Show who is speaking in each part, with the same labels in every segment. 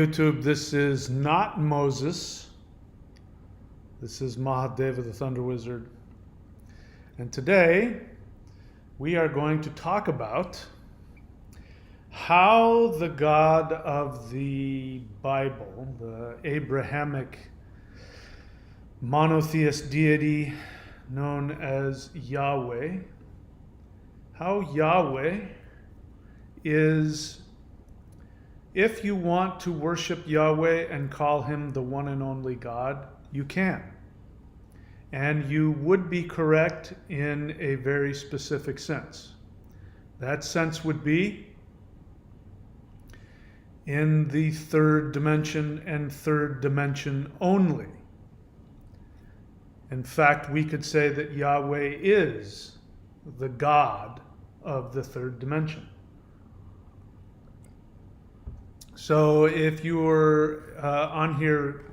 Speaker 1: YouTube. This is not Moses. This is Mahadeva, the Thunder Wizard. And today we are going to talk about how the God of the Bible, the Abrahamic monotheist deity known as Yahweh, how Yahweh is, if you want to worship Yahweh and call him the one and only God, you can. And you would be correct in a very specific sense. That sense would be in the third dimension and third dimension only. In fact, we could say that Yahweh is the God of the third dimension. So if you were on here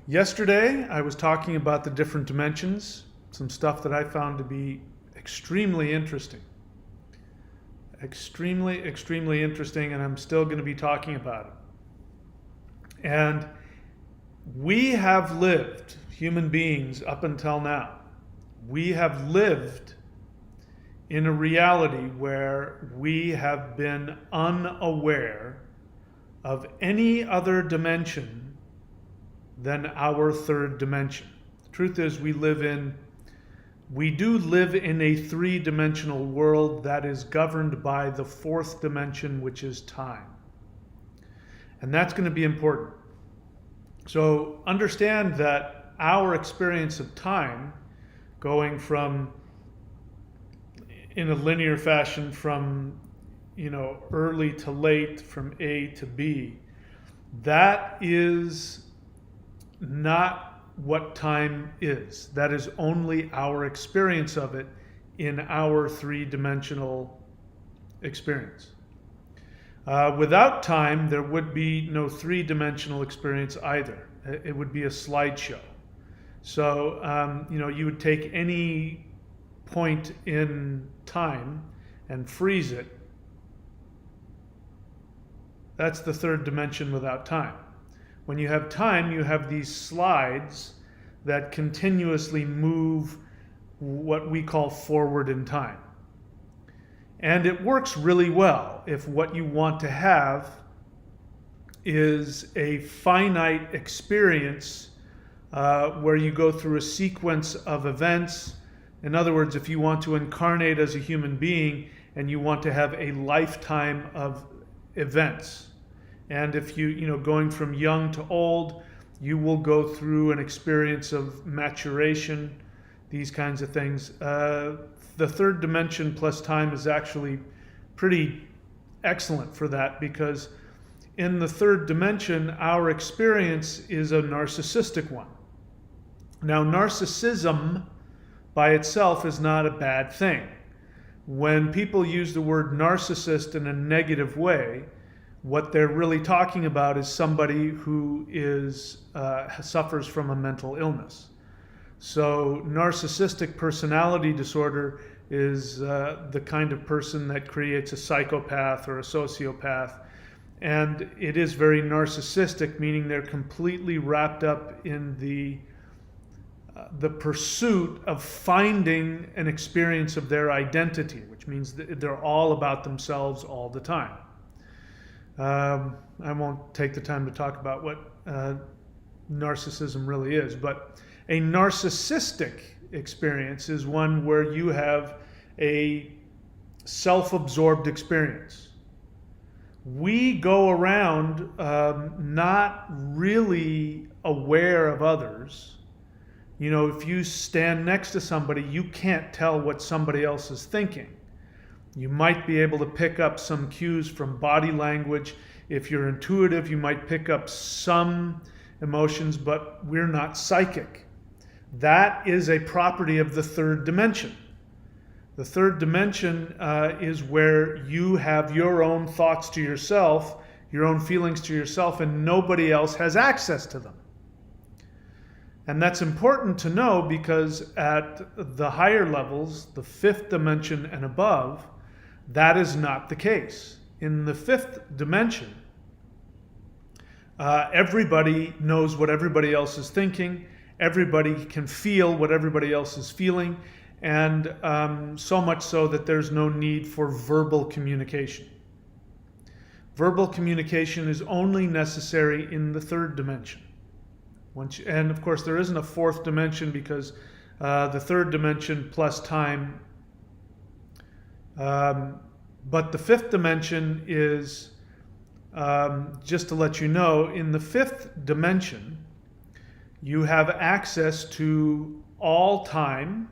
Speaker 1: yesterday, I was talking about the different dimensions, some stuff that I found to be extremely interesting. Extremely interesting, and I'm still going to be talking about it. And we have lived, human beings up until now, we have lived in a reality where we have been unaware of any other dimension than our third dimension. The truth is we do live in a three-dimensional world that is governed by the fourth dimension, which is time. And that's going to be important. So understand that our experience of time, going from, in a linear fashion, from early to late, from A to B, that is not what time is. That is only our experience of it in our three-dimensional experience. Without time, there would be no three-dimensional experience either. It would be a slideshow. So, you would take any point in time and freeze it. That's the third dimension without time. When you have time, you have these slides that continuously move what we call forward in time. And it works really well if what you want to have is a finite experience where you go through a sequence of events. In other words, if you want to incarnate as a human being and you want to have a lifetime of events, and if going from young to old, you will go through an experience of maturation, these kinds of things. The third dimension plus time is actually pretty excellent for that, because in the third dimension, our experience is a narcissistic one. Now, narcissism by itself is not a bad thing. When people use the word narcissist in a negative way, what they're really talking about is somebody who suffers from a mental illness. So narcissistic personality disorder is the kind of person that creates a psychopath or a sociopath. And it is very narcissistic, meaning they're completely wrapped up in the pursuit of finding an experience of their identity, which means that they're all about themselves all the time. I won't take the time to talk about what narcissism really is, but a narcissistic experience is one where you have a self-absorbed experience. We go around not really aware of others. If you stand next to somebody, you can't tell what somebody else is thinking. You might be able to pick up some cues from body language. If you're intuitive, you might pick up some emotions, but we're not psychic. That is a property of the third dimension. The third dimension is where you have your own thoughts to yourself, your own feelings to yourself, and nobody else has access to them. And that's important to know, because at the higher levels, the fifth dimension and above, that is not the case. In the fifth dimension, Everybody knows what everybody else is thinking. Everybody can feel what everybody else is feeling. And so much so that there's no need for verbal communication. Verbal communication is only necessary in the third dimension. And of course, there isn't a fourth dimension because the third dimension plus time. But the fifth dimension is, just to let you know, in the fifth dimension, you have access to all time.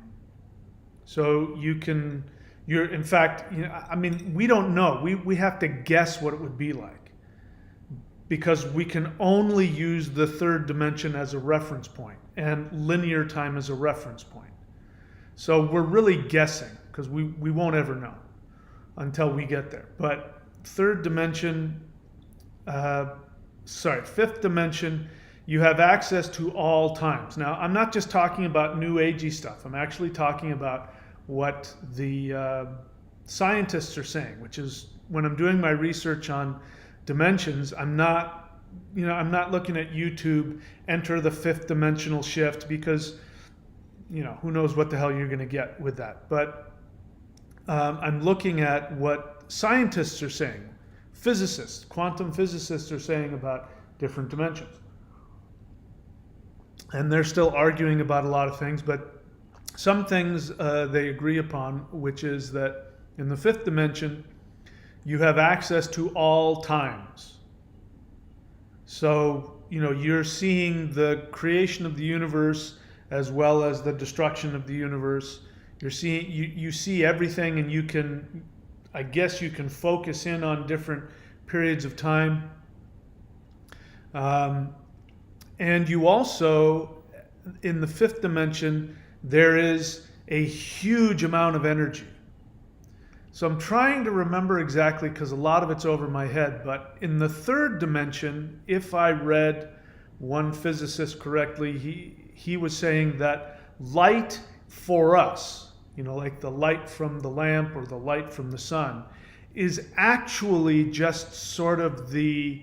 Speaker 1: So in fact, I mean, we don't know. We have to guess what it would be like because we can only use the third dimension as a reference point and linear time as a reference point. So we're really guessing because we won't ever know until we get there. But fifth dimension, you have access to all times. Now, I'm not just talking about new agey stuff. I'm actually talking about what the scientists are saying, which is when I'm doing my research on dimensions, I'm not looking at YouTube, enter the fifth dimensional shift, because who knows what the hell you're going to get with that. But I'm looking at what scientists are saying, physicists, quantum physicists are saying about different dimensions. And they're still arguing about a lot of things, but some things they agree upon, which is that in the fifth dimension, you have access to all times. So, you're seeing the creation of the universe as well as the destruction of the universe. You see everything, and you can focus in on different periods of time. And you also, in the fifth dimension, there is a huge amount of energy. So I'm trying to remember exactly because a lot of it's over my head, but in the third dimension, if I read one physicist correctly, he was saying that light for us, like the light from the lamp or the light from the sun, is actually just sort of the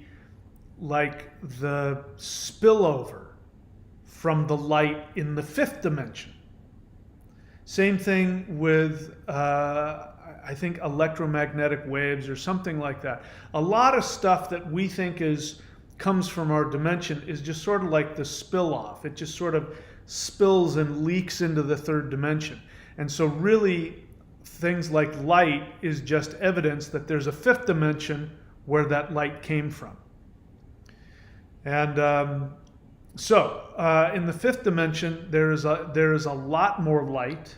Speaker 1: spillover from the light in the fifth dimension. Same thing with, I think, electromagnetic waves or something like that. A lot of stuff that we think comes from our dimension is just sort of like the spill off. It just sort of spills and leaks into the third dimension. And so really, things like light is just evidence that there's a fifth dimension where that light came from. And in the fifth dimension, there is a lot more light.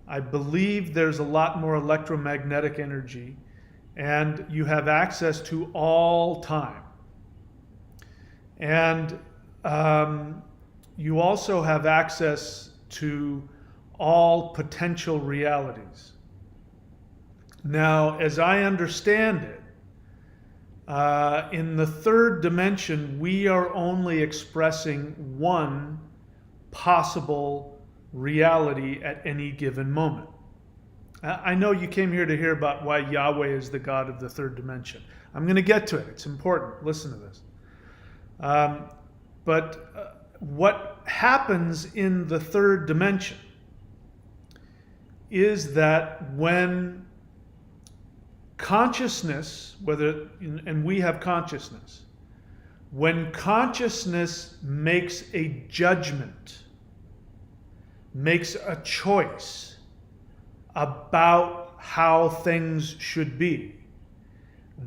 Speaker 1: I believe there's a lot more electromagnetic energy, and you have access to all time. And you also have access to all potential realities. Now, as I understand it, in the third dimension, we are only expressing one possible reality at any given moment. I know you came here to hear about why Yahweh is the God of the third dimension. I'm going to get to it. It's important. Listen to this. But what happens in the third dimension is that when consciousness, and we have consciousness, when consciousness makes a judgment, makes a choice about how things should be,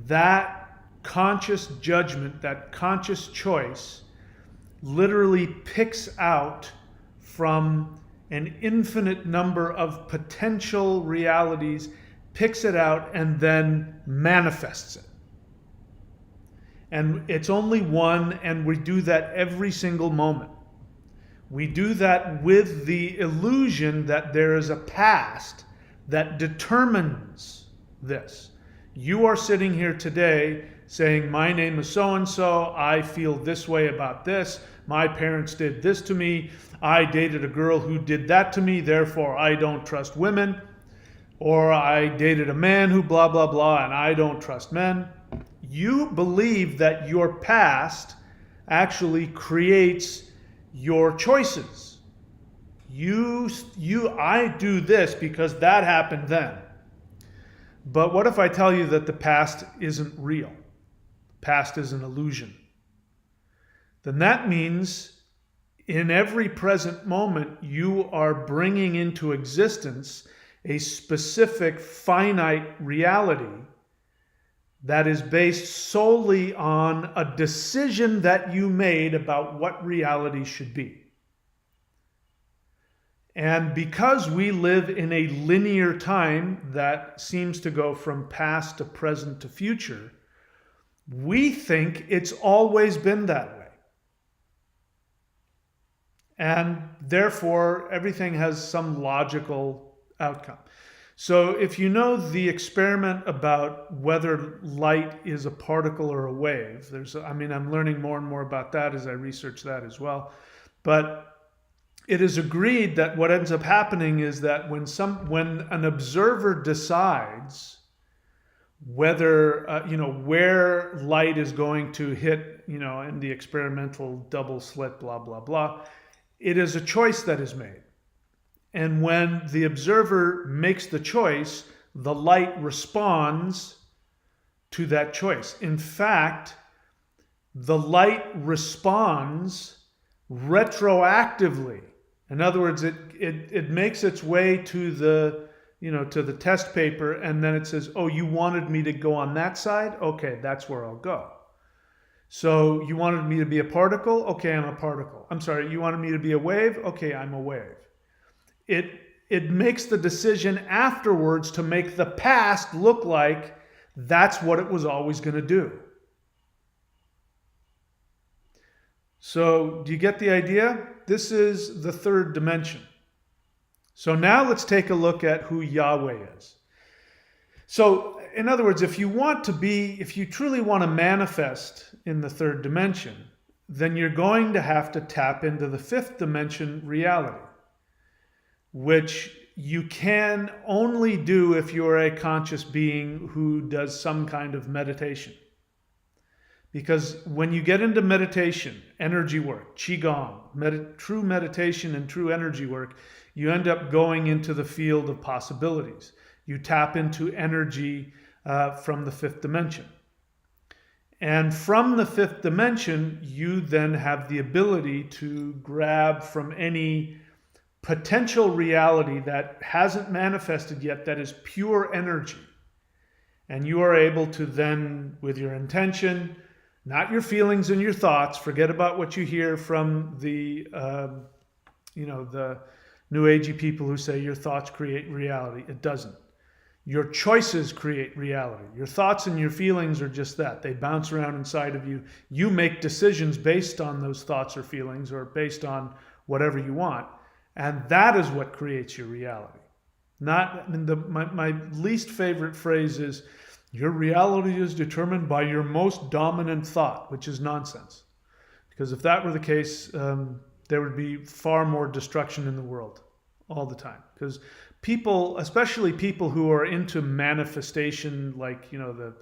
Speaker 1: that conscious judgment, that conscious choice, literally picks out from an infinite number of potential realities, picks it out, and then manifests it. And it's only one, and we do that every single moment. We do that with the illusion that there is a past that determines this. You are sitting here today saying, my name is so-and-so, I feel this way about this, my parents did this to me, I dated a girl who did that to me, therefore I don't trust women, or I dated a man who blah, blah, blah, and I don't trust men. You believe that your past actually creates your choices. I do this because that happened then. But what if I tell you that the past isn't real? Past is an illusion. Then that means in every present moment, you are bringing into existence a specific finite reality that is based solely on a decision that you made about what reality should be. And because we live in a linear time that seems to go from past to present to future, we think it's always been that way. And therefore, everything has some logical outcome. So if you know the experiment about whether light is a particle or a wave, I'm learning more and more about that as I research that as well. But it is agreed that what ends up happening is that when an observer decides whether where light is going to hit, in the experimental double slit, blah blah blah, it is a choice that is made. And when the observer makes the choice, the light responds to that choice. In fact, the light responds retroactively. In other words, it makes its way to the test paper, and then it says, oh, you wanted me to go on that side? Okay, that's where I'll go. So you wanted me to be a particle? Okay, I'm a particle. I'm sorry, you wanted me to be a wave? Okay, I'm a wave. It makes the decision afterwards to make the past look like that's what it was always going to do. So do you get the idea? This is the third dimension. So now let's take a look at who Yahweh is. So in other words, if you truly want to manifest in the third dimension, then you're going to have to tap into the fifth dimension reality, which you can only do if you're a conscious being who does some kind of meditation. Because when you get into meditation, energy work, qigong, true meditation and true energy work, you end up going into the field of possibilities. You tap into energy from the fifth dimension. And from the fifth dimension, you then have the ability to grab from any potential reality that hasn't manifested yet, that is pure energy. And you are able to then, with your intention, not your feelings and your thoughts, forget about what you hear from the New Agey people who say your thoughts create reality. It doesn't. Your choices create reality. Your thoughts and your feelings are just that. They bounce around inside of you. You make decisions based on those thoughts or feelings, or based on whatever you want. And that is what creates your reality. My least favorite phrase is, your reality is determined by your most dominant thought, which is nonsense. Because if that were the case, there would be far more destruction in the world all the time. Because people, especially people who are into manifestation, like, the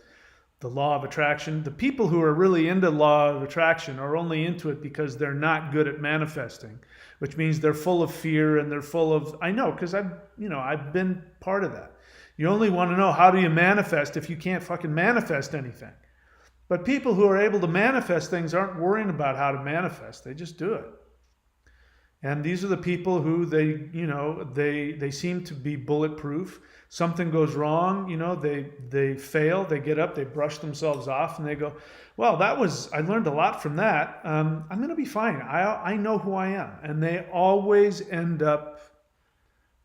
Speaker 1: law of attraction, the people who are really into law of attraction are only into it because they're not good at manifesting, which means they're full of fear and they're full of, I know, because I've been part of that. You only want to know how do you manifest if you can't fucking manifest anything. But people who are able to manifest things aren't worrying about how to manifest. They just do it. And these are the people who they seem to be bulletproof. Something goes wrong, they fail, they get up, they brush themselves off, and they go, well, I learned a lot from that. I'm going to be fine. I know who I am. And they always end up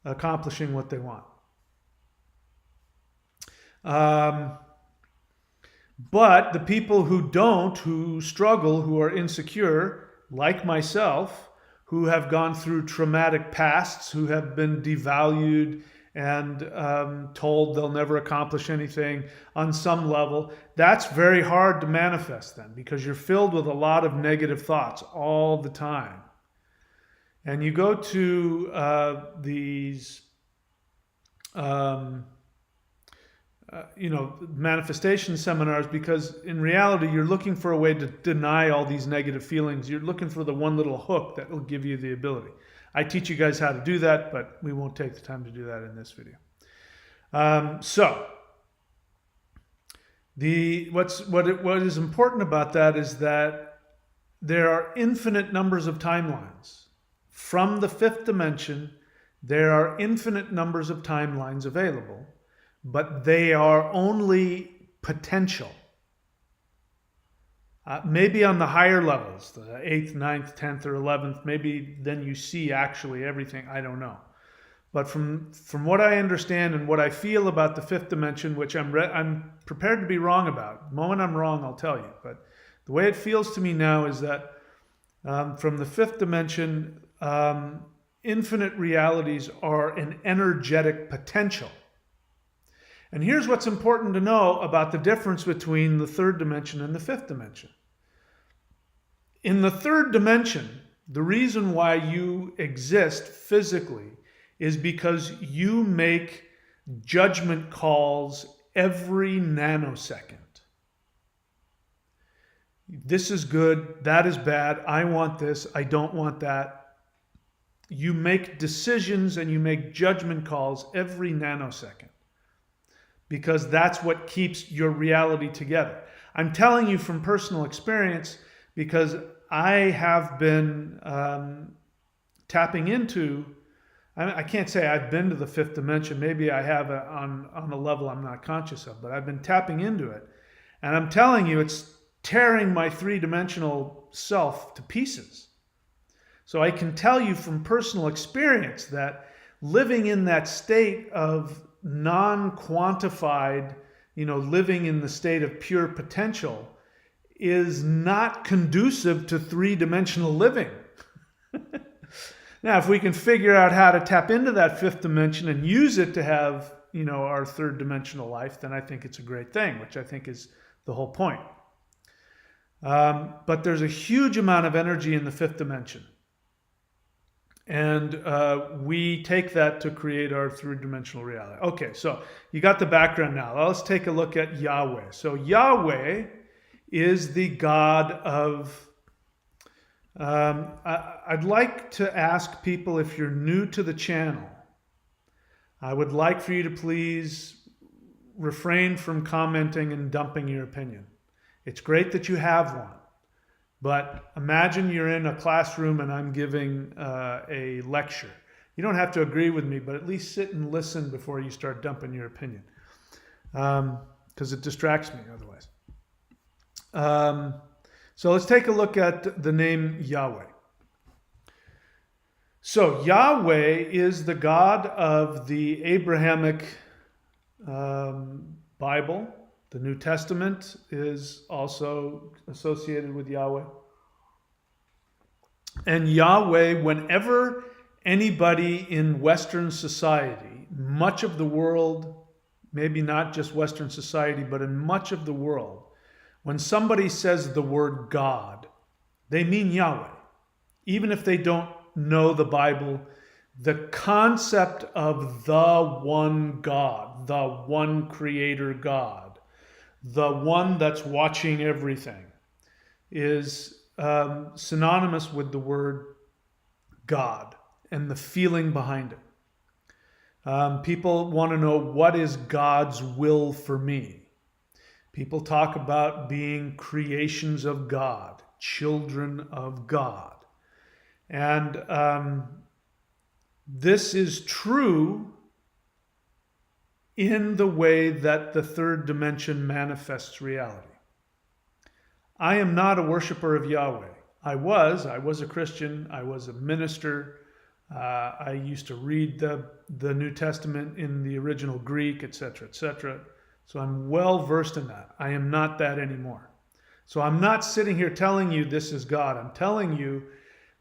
Speaker 1: accomplishing what they want. But the people who don't, who struggle, who are insecure, like myself, who have gone through traumatic pasts, who have been devalued and told they'll never accomplish anything on some level, that's very hard to manifest then, because you're filled with a lot of negative thoughts all the time. And you go to these manifestation seminars, because in reality, you're looking for a way to deny all these negative feelings. You're looking for the one little hook that will give you the ability. I teach you guys how to do that, but we won't take the time to do that in this video. What is important about that is that there are infinite numbers of timelines. From the fifth dimension, there are infinite numbers of timelines available, but they are only potential. Maybe on the higher levels, the 8th, 9th, 10th, or 11th, maybe then you see actually everything. I don't know. But from what I understand and what I feel about the fifth dimension, which I'm prepared to be wrong about. The moment I'm wrong, I'll tell you. But the way it feels to me now is that from the fifth dimension, infinite realities are an energetic potential. And here's what's important to know about the difference between the third dimension and the fifth dimension. In the third dimension, the reason why you exist physically is because you make judgment calls every nanosecond. This is good, that is bad, I want this, I don't want that. You make decisions and you make judgment calls every nanosecond, because that's what keeps your reality together. I'm telling you from personal experience, because I have been tapping into, I can't say I've been to the fifth dimension. Maybe I have on a level I'm not conscious of, but I've been tapping into it. And I'm telling you, it's tearing my three-dimensional self to pieces. So I can tell you from personal experience that living in that state of non-quantified, living in the state of pure potential is not conducive to three-dimensional living. Now, if we can figure out how to tap into that fifth dimension and use it to have, our third dimensional life, then I think it's a great thing, which I think is the whole point. But there's a huge amount of energy in the fifth dimension. And we take that to create our three-dimensional reality. Okay, so you got the background now. Let's take a look at Yahweh. So Yahweh is the God of... I'd like to ask people, if you're new to the channel, I would like for you to please refrain from commenting and dumping your opinion. It's great that you have one. But imagine you're in a classroom and I'm giving a lecture. You don't have to agree with me, but at least sit and listen before you start dumping your opinion, because it distracts me otherwise. So let's take a look at the name Yahweh. So Yahweh is the God of the Abrahamic Bible. The New Testament is also associated with Yahweh. And Yahweh, whenever anybody in Western society, much of the world, maybe not just Western society, but in much of the world, when somebody says the word God, they mean Yahweh. Even if they don't know the Bible, the concept of the one God, the one creator God, the one that's watching everything, is synonymous with the word God and the feeling behind it. People want to know, what is God's will for me? People talk about being creations of God, children of God. And this is true in the way that the third dimension manifests reality. I am not a worshiper of Yahweh. I was a Christian. I was a minister. I used to read the New Testament in the original Greek, etc., etc. So I'm well versed in that. I am not that anymore. So I'm not sitting here telling you this is God. I'm telling you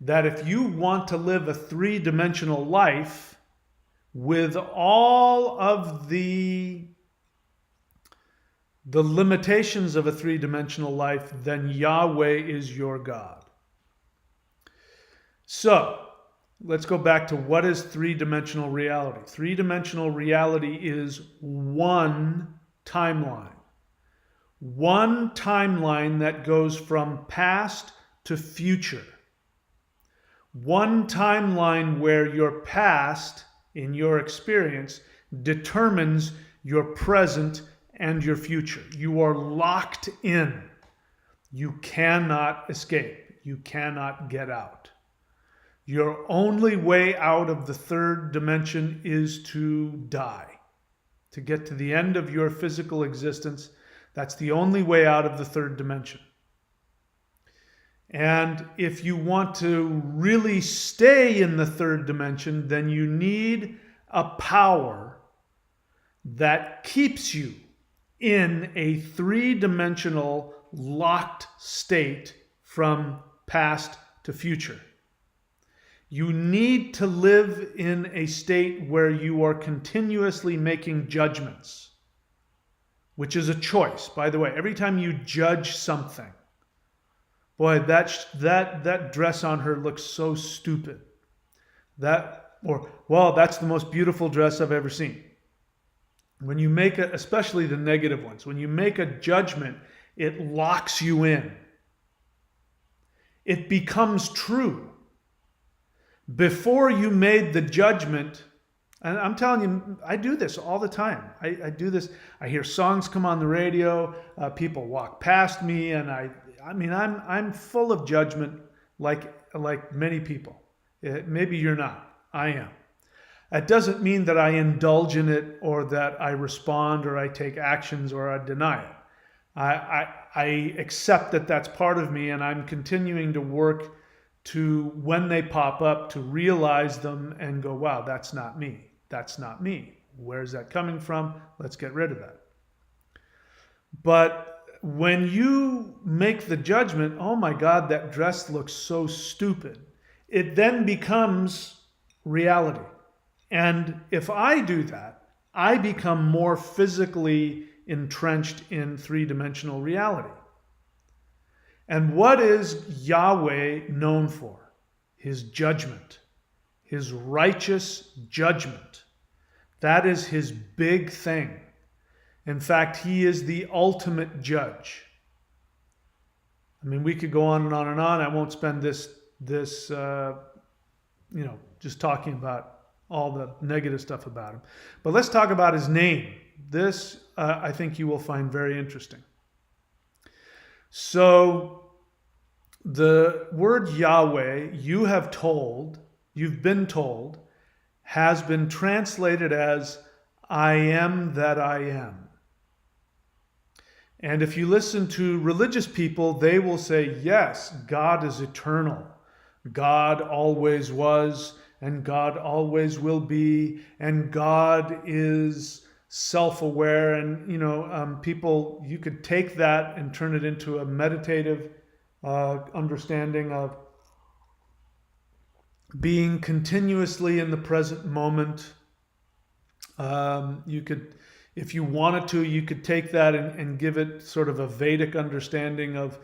Speaker 1: that if you want to live a three-dimensional life with all of the limitations of a three-dimensional life, then Yahweh is your God. So let's go back to, what is three-dimensional reality? Three-dimensional reality is one timeline. One timeline that goes from past to future. One timeline where your past, in your experience, determines your present and your future. You are locked in. You cannot escape. You cannot get out. Your only way out of the third dimension is to die. To get to the end of your physical existence, that's the only way out of the third dimension. And if you want to really stay in the third dimension, then you need a power that keeps you in a three-dimensional locked state from past to future. You need to live in a state where you are continuously making judgments, which is a choice. By the way, every time you judge something, boy, that dress on her looks so stupid. That's the most beautiful dress I've ever seen. When you make especially the negative ones, when you make a judgment, it locks you in. It becomes true. Before you made the judgment, and I'm telling you, I do this all the time. I do this. I hear songs come on the radio. People walk past me, and I'm full of judgment, like many people. Maybe you're not. I am. It doesn't mean that I indulge in it, or that I respond, or I take actions, or I deny it. I accept that that's part of me, and I'm continuing to work to, when they pop up, to realize them and go, wow, that's not me. That's not me. Where's that coming from? Let's get rid of that. But when you make the judgment, oh my God, that dress looks so stupid, it then becomes reality. And if I do that, I become more physically entrenched in three-dimensional reality. And what is Yahweh known for? His judgment, his righteous judgment. That is his big thing. In fact, he is the ultimate judge. I mean, we could go on and on and on. I won't spend this just talking about all the negative stuff about him. But let's talk about his name. This, I think you will find very interesting. So, the word Yahweh, you've been told, has been translated as I am that I am. And if you listen to religious people, they will say, yes, God is eternal. God always was, and God always will be, and God is self-aware. And, people, you could take that and turn it into a meditative understanding of being continuously in the present moment. You could, if you wanted to, you could take that and give it sort of a Vedic understanding of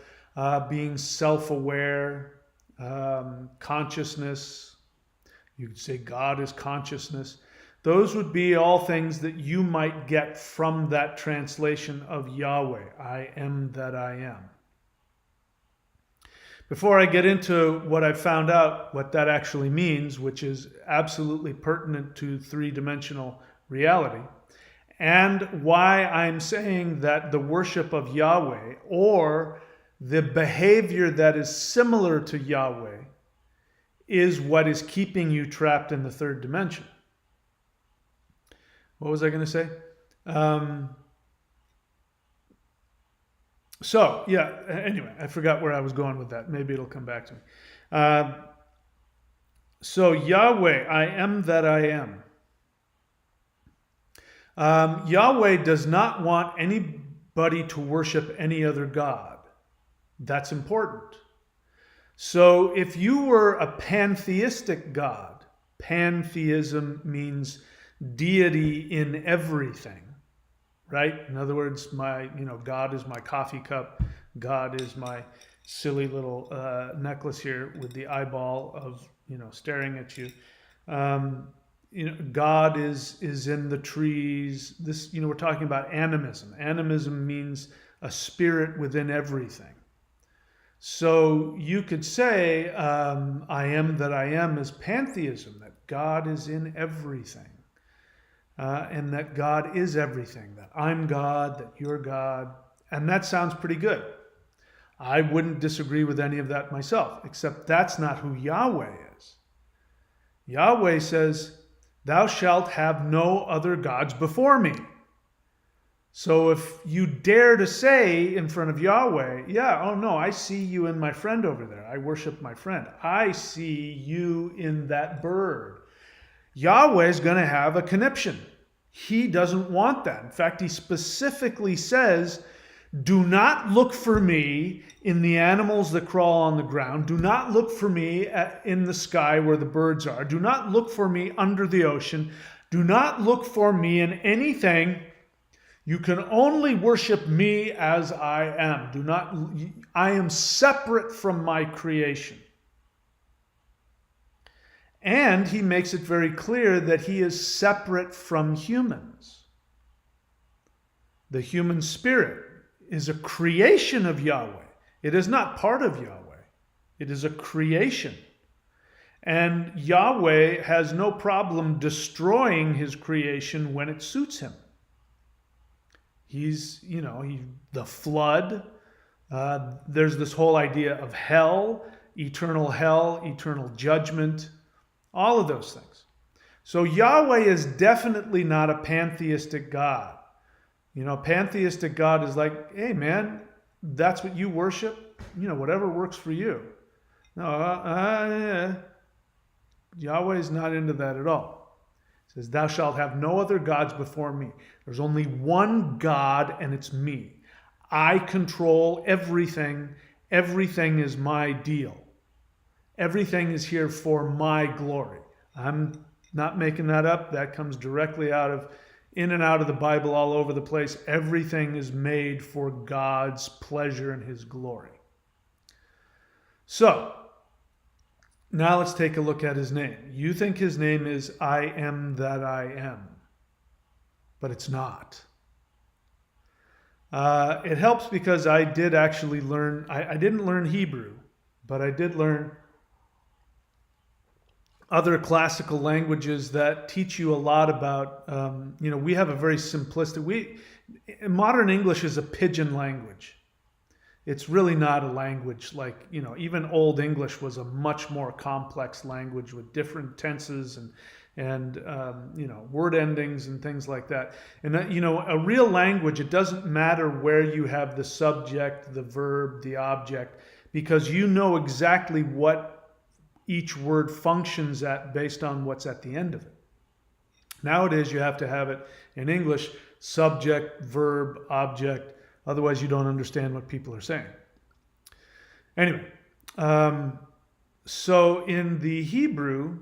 Speaker 1: being self-aware, consciousness. You could say God is consciousness. Those would be all things that you might get from that translation of Yahweh, I am that I am. Before I get into what I found out, what that actually means, which is absolutely pertinent to three-dimensional reality, and why I'm saying that the worship of Yahweh, or the behavior that is similar to Yahweh, is what is keeping you trapped in the third dimension. What was I going to say? Anyway, I forgot where I was going with that. Maybe it'll come back to me. So Yahweh, I am that I am. Yahweh does not want anybody to worship any other god. That's important. So if you were a pantheistic god, pantheism means deity in everything, right? In other words, God is my coffee cup. God is my silly little necklace here with the eyeball of, staring at you. God is in the trees. This, we're talking about animism. Animism means a spirit within everything. So you could say, I am that I am is pantheism, that God is in everything. And that God is everything, that I'm God, that you're God. And that sounds pretty good. I wouldn't disagree with any of that myself, except that's not who Yahweh is. Yahweh says, thou shalt have no other gods before me. So if you dare to say in front of Yahweh, yeah, oh no, I see you and my friend over there. I worship my friend. I see you in that bird. Yahweh is going to have a conniption. He doesn't want that. In fact, he specifically says, do not look for me in the animals that crawl on the ground. Do not look for me in the sky where the birds are. Do not look for me under the ocean. Do not look for me in anything. You can only worship me as I am. I am separate from my creation. And he makes it very clear that he is separate from humans. The human spirit is a creation of Yahweh. It is not part of Yahweh. It is a creation. And Yahweh has no problem destroying his creation when it suits him. He's, the flood. There's this whole idea of hell, eternal judgment, all of those things. So Yahweh is definitely not a pantheistic God. Pantheistic God is like, hey man, that's what you worship, whatever works for you. No, Yahweh is not into that at all. It says, thou shalt have no other gods before me. There's only one God, and it's me. I control everything. Everything is my deal. Everything is here for my glory. I'm not making that up. That comes directly in and out of the Bible all over the place. Everything is made for God's pleasure and his glory. So, now let's take a look at his name. You think his name is I am that I am, but it's not. It helps because I did actually learn, I didn't learn Hebrew, but I did learn other classical languages that teach you a lot about, we have a very simplistic, modern English is a pidgin language. It's really not a language like, even Old English was a much more complex language with different tenses and word endings and things like that. And that, a real language, it doesn't matter where you have the subject, the verb, the object, because you know exactly what each word functions at based on what's at the end of it. Nowadays, you have to have it in English, subject, verb, object. Otherwise, you don't understand what people are saying. Anyway, so in the Hebrew,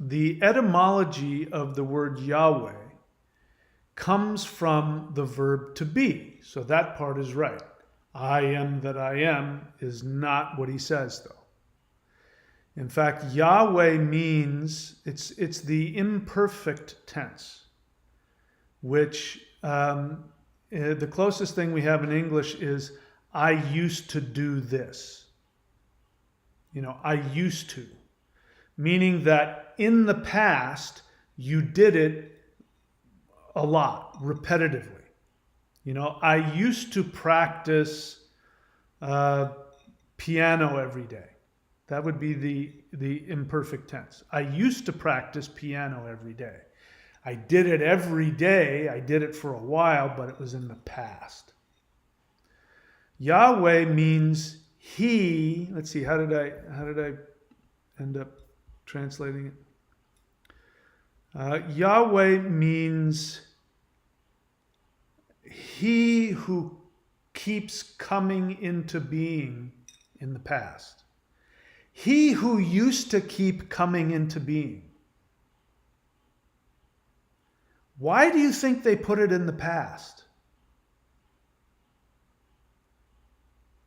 Speaker 1: the etymology of the word Yahweh comes from the verb to be. So that part is right. I am that I am is not what he says, though. In fact, Yahweh means, it's the imperfect tense, which the closest thing we have in English is, I used to do this. I used to. Meaning that in the past, you did it a lot, repetitively. I used to practice piano every day. That would be the imperfect tense. I used to practice piano every day. I did it every day. I did it for a while, but it was in the past. Yahweh means he. Let's see, how did I end up translating it? Yahweh means he who keeps coming into being in the past. He who used to keep coming into being. Why do you think they put it in the past?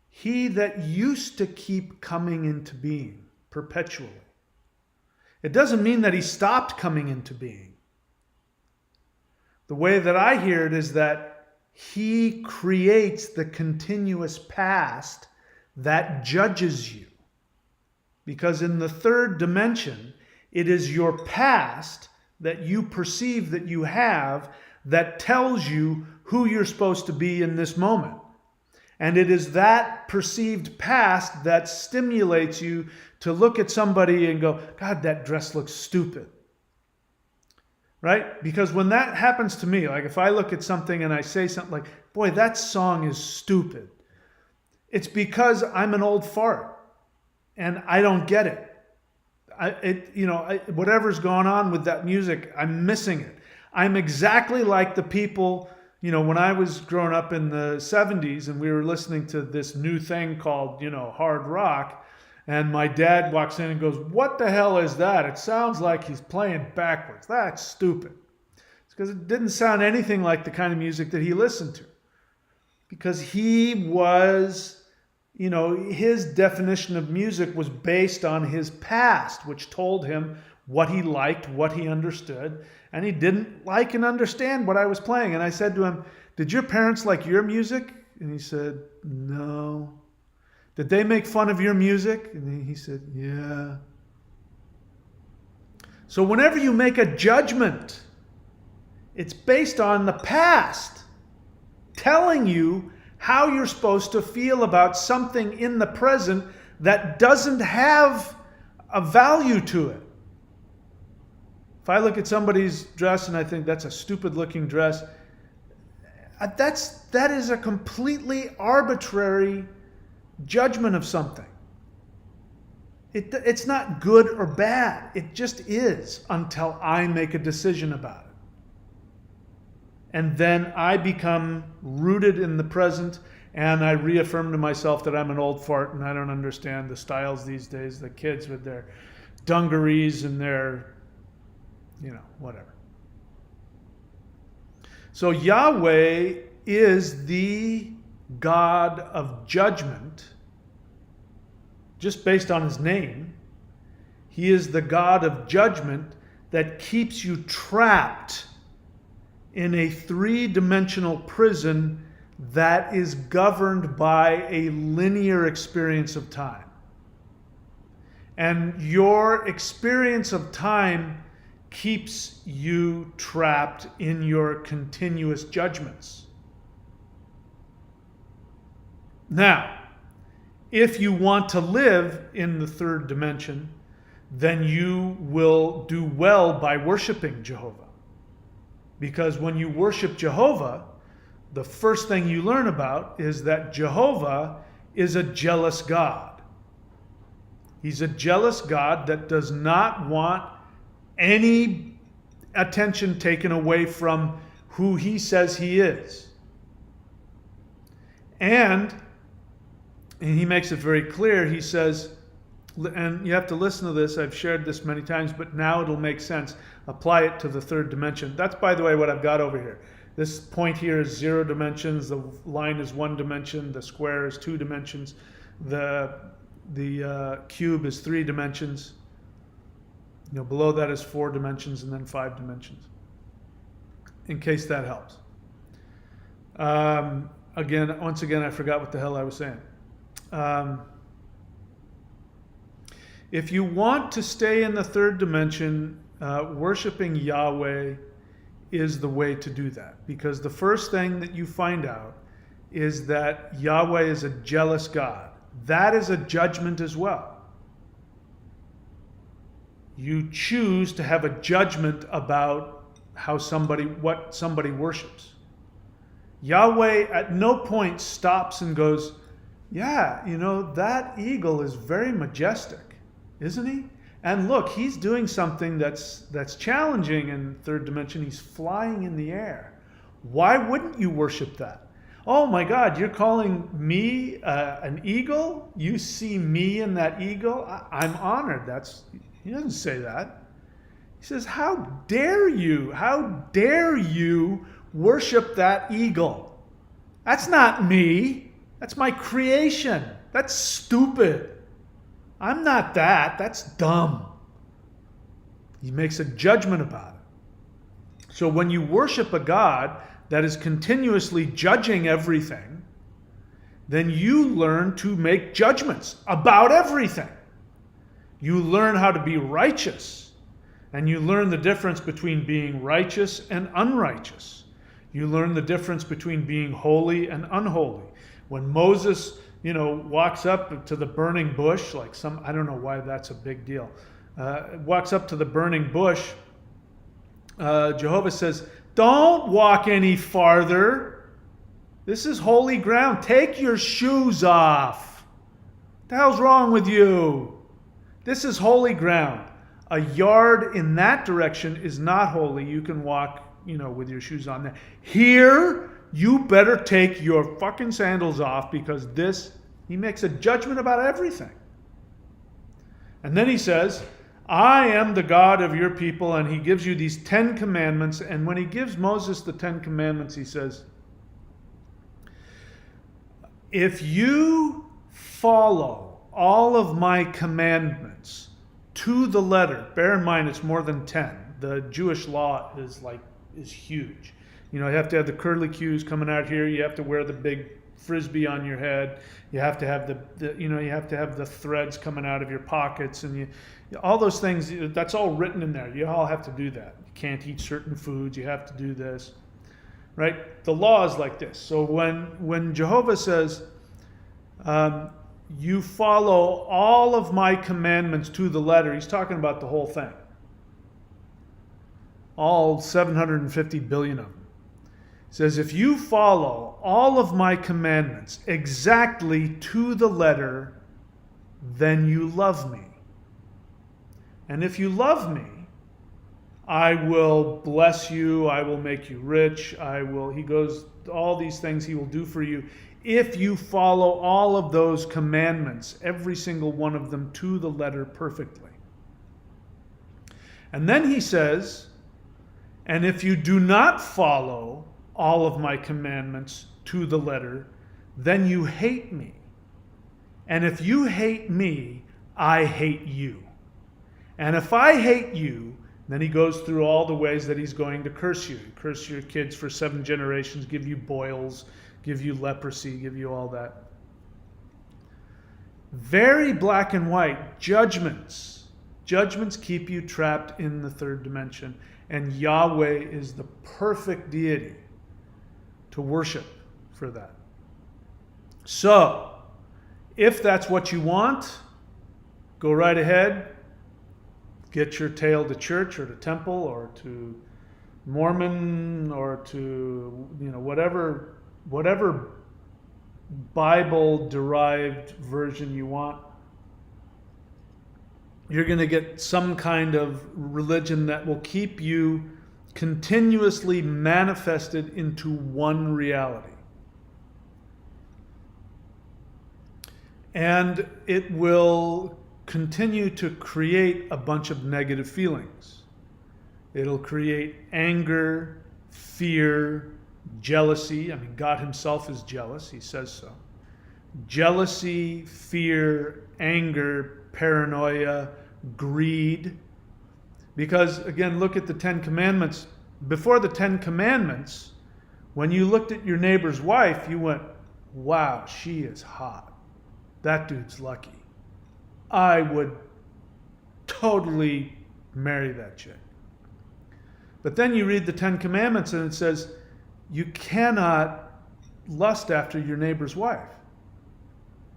Speaker 1: He that used to keep coming into being perpetually. It doesn't mean that he stopped coming into being. The way that I hear it is that he creates the continuous past that judges you. Because in the third dimension, it is your past that you perceive that you have that tells you who you're supposed to be in this moment. And it is that perceived past that stimulates you to look at somebody and go, God, that dress looks stupid. Right? Because when that happens to me, like if I look at something and I say something like, boy, that song is stupid. It's because I'm an old fart and I don't get it. Whatever's going on with that music, I'm missing it. I'm exactly like the people, when I was growing up in the 70s and we were listening to this new thing called, hard rock, and my dad walks in and goes, what the hell is that? It sounds like he's playing backwards. That's stupid. It's because it didn't sound anything like the kind of music that he listened to. Because he was, his definition of music was based on his past, which told him what he liked, what he understood, and he didn't like and understand what I was playing. And I said to him, did your parents like your music? And he said, no. Did they make fun of your music? And he said, yeah. So whenever you make a judgment, it's based on the past telling you how you're supposed to feel about something in the present that doesn't have a value to it. If I look at somebody's dress and I think that's a stupid looking dress, that is a completely arbitrary judgment of something. It's not good or bad. It just is until I make a decision about it. And then I become rooted in the present and I reaffirm to myself that I'm an old fart and I don't understand the styles these days, the kids with their dungarees and their, whatever. So Yahweh is the God of judgment, just based on his name. He is the God of judgment that keeps you trapped in a three-dimensional prison that is governed by a linear experience of time. And your experience of time keeps you trapped in your continuous judgments. Now, if you want to live in the third dimension, then you will do well by worshiping Jehovah. Because when you worship Jehovah, the first thing you learn about is that Jehovah is a jealous God. He's a jealous God that does not want any attention taken away from who he says he is. And he makes it very clear. He says, and you have to listen to this, I've shared this many times, but now it'll make sense. Apply it to the third dimension. That's, by the way, what I've got over here. This point here is 0 dimensions, the line is 1 dimension, the square is 2 dimensions, the cube is 3 dimensions. Below that is 4 dimensions and then 5 dimensions. In case that helps. Once again, I forgot what the hell I was saying. If you want to stay in the third dimension, worshiping Yahweh is the way to do that. Because the first thing that you find out is that Yahweh is a jealous God. That is a judgment as well. You choose to have a judgment about what somebody worships. Yahweh at no point stops and goes, yeah, that eagle is very majestic, isn't he? And look, he's doing something that's challenging in third dimension. He's flying in the air. Why wouldn't you worship that? Oh my God, you're calling me an eagle? You see me in that eagle? I'm honored. He doesn't say that. He says, how dare you? How dare you worship that eagle? That's not me. That's my creation. That's stupid. I'm not that. That's dumb. He makes a judgment about it. So when you worship a God that is continuously judging everything, then you learn to make judgments about everything. You learn how to be righteous, and you learn the difference between being righteous and unrighteous. You learn the difference between being holy and unholy. When Moses, walks up to the burning bush, I don't know why that's a big deal, walks up to the burning bush, Jehovah says, "Don't walk any farther. This is holy ground. Take your shoes off. What the hell's wrong with you? This is holy ground. A yard in that direction is not holy. You can walk, with your shoes on there. Here, you better take your fucking sandals off, because he makes a judgment about everything. And then he says, I am the God of your people, and he gives you these 10 commandments. And when he gives Moses the 10 commandments, he says, if you follow all of my commandments to the letter, bear in mind it's more than 10. The Jewish law is huge. You have to have the curly cues coming out here. You have to wear the big frisbee on your head. You have to have you have to have the threads coming out of your pockets, and all those things. That's all written in there. You all have to do that. You can't eat certain foods. You have to do this, right? The law is like this. So when Jehovah says, you follow all of my commandments to the letter, he's talking about the whole thing. All 750 billion of them. He says, if you follow all of my commandments exactly to the letter, then you love me. And if you love me, I will bless you, I will make you rich, he goes, all these things he will do for you if you follow all of those commandments, every single one of them to the letter perfectly. And then he says, and if you do not follow all of my commandments to the letter, then you hate me. And if you hate me, I hate you. And if I hate you, then he goes through all the ways that he's going to curse you. Curse your kids for 7 generations, give you boils, give you leprosy, give you all that. Very black and white. Judgments. Judgments keep you trapped in the third dimension. And Yahweh is the perfect deity to worship for that. So, if that's what you want, go right ahead. Get your tail to church or to temple or to Mormon or to whatever Bible-derived version you want. You're going to get some kind of religion that will keep you continuously manifested into one reality. And it will continue to create a bunch of negative feelings. It'll create anger, fear, jealousy. I mean, God himself is jealous. He says so. Jealousy, fear, anger, paranoia, greed. Because, again, look at the 10 Commandments. Before the 10 Commandments, when you looked at your neighbor's wife, you went, wow, she is hot. That dude's lucky. I would totally marry that chick. But then you read the 10 Commandments and it says, you cannot lust after your neighbor's wife.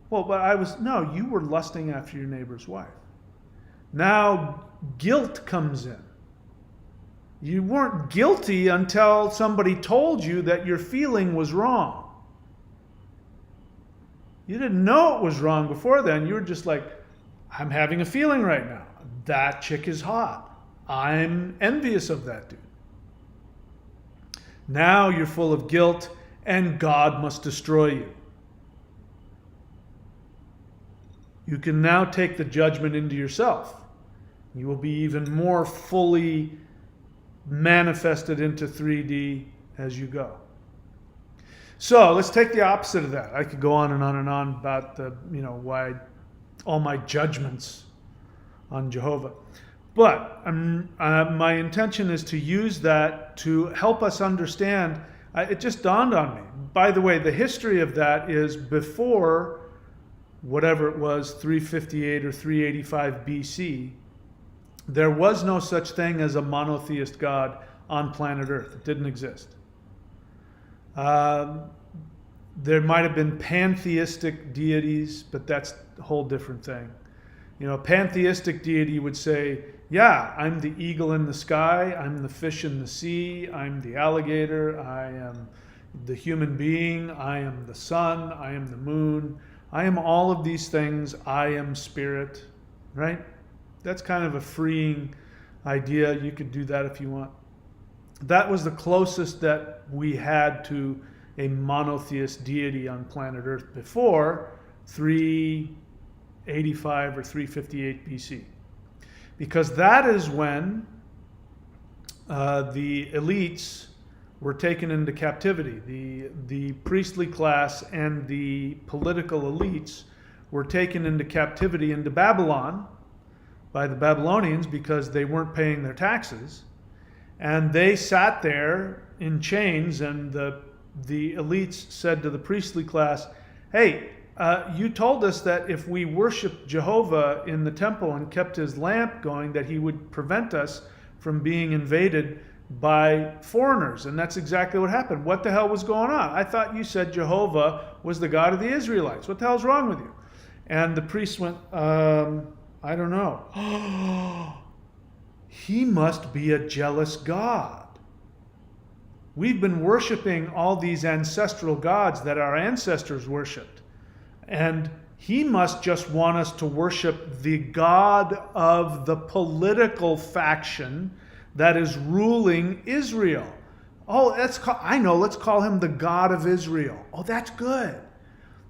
Speaker 1: Well, but no, you were lusting after your neighbor's wife. Now guilt comes in. You weren't guilty until somebody told you that your feeling was wrong. You didn't know it was wrong before then. You were just like, I'm having a feeling right now. That chick is hot. I'm envious of that dude. Now you're full of guilt and God must destroy you. You can now take the judgment into yourself. You will be even more fully manifested into 3D as you go. So let's take the opposite of that. I could go on and on and on about why all my judgments on Jehovah. But my intention is to use that to help us understand. It just dawned on me. By the way, the history of that is before whatever it was, 358 or 385 BC, there was no such thing as a monotheist God on planet Earth. It didn't exist. There might have been pantheistic deities, but that's a whole different thing. You know, a pantheistic deity would say, yeah, I'm the eagle in the sky, I'm the fish in the sea, I'm the alligator, I am the human being, I am the sun, I am the moon, I am all of these things, I am spirit, right? That's kind of a freeing idea. You could do that if you want. That was the closest that we had to a monotheist deity on planet Earth before 385 or 358 BC. Because that is when the elites were taken into captivity. The priestly class and the political elites were taken into captivity into Babylon by the Babylonians because they weren't paying their taxes. And they sat there in chains, and the elites said to the priestly class, hey, you told us that if we worshiped Jehovah in the temple and kept his lamp going, that he would prevent us from being invaded by foreigners. And that's exactly what happened. What the hell was going on? I thought you said Jehovah was the God of the Israelites. What the hell's wrong with you? And the priest went, I don't know. He must be a jealous God. We've been worshiping all these ancestral gods that our ancestors worshipped. And he must just want us to worship the God of the political faction that is ruling Israel. Oh, let's call him the God of Israel. Oh, that's good.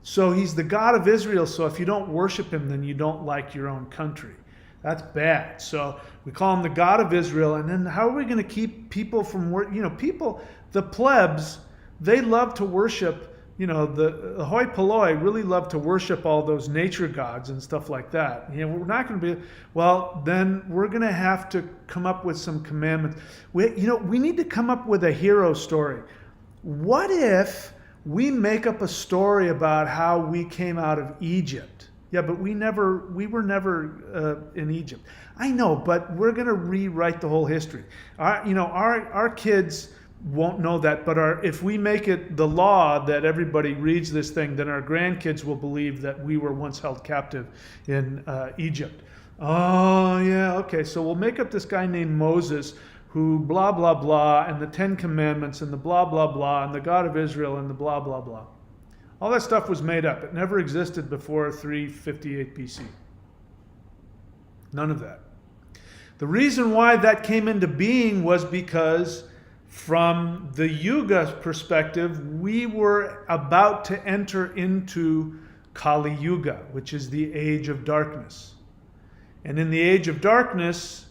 Speaker 1: So he's the God of Israel, so if you don't worship him, then you don't like your own country. That's bad. So we call him the God of Israel, and then how are we going to keep people from people, the plebs, they love to worship, the hoi polloi really love to worship all those nature gods and stuff like that. We're not going to be, well, then we're going to have to come up with some commandments. We need to come up with a hero story. What if we make up a story about how we came out of Egypt? Yeah, but we were never in Egypt. I know, but we're going to rewrite the whole history. Our kids won't know that, but if we make it the law that everybody reads this thing, then our grandkids will believe that we were once held captive in Egypt. Oh, yeah, okay, so we'll make up this guy named Moses who blah, blah, blah, and the 10 Commandments, and the blah, blah, blah, and the God of Israel, and the blah, blah, blah. All that stuff was made up. It never existed before 358 BC. None of that. The reason why that came into being was because from the Yuga perspective, we were about to enter into Kali Yuga, which is the age of darkness. And in the age of darkness,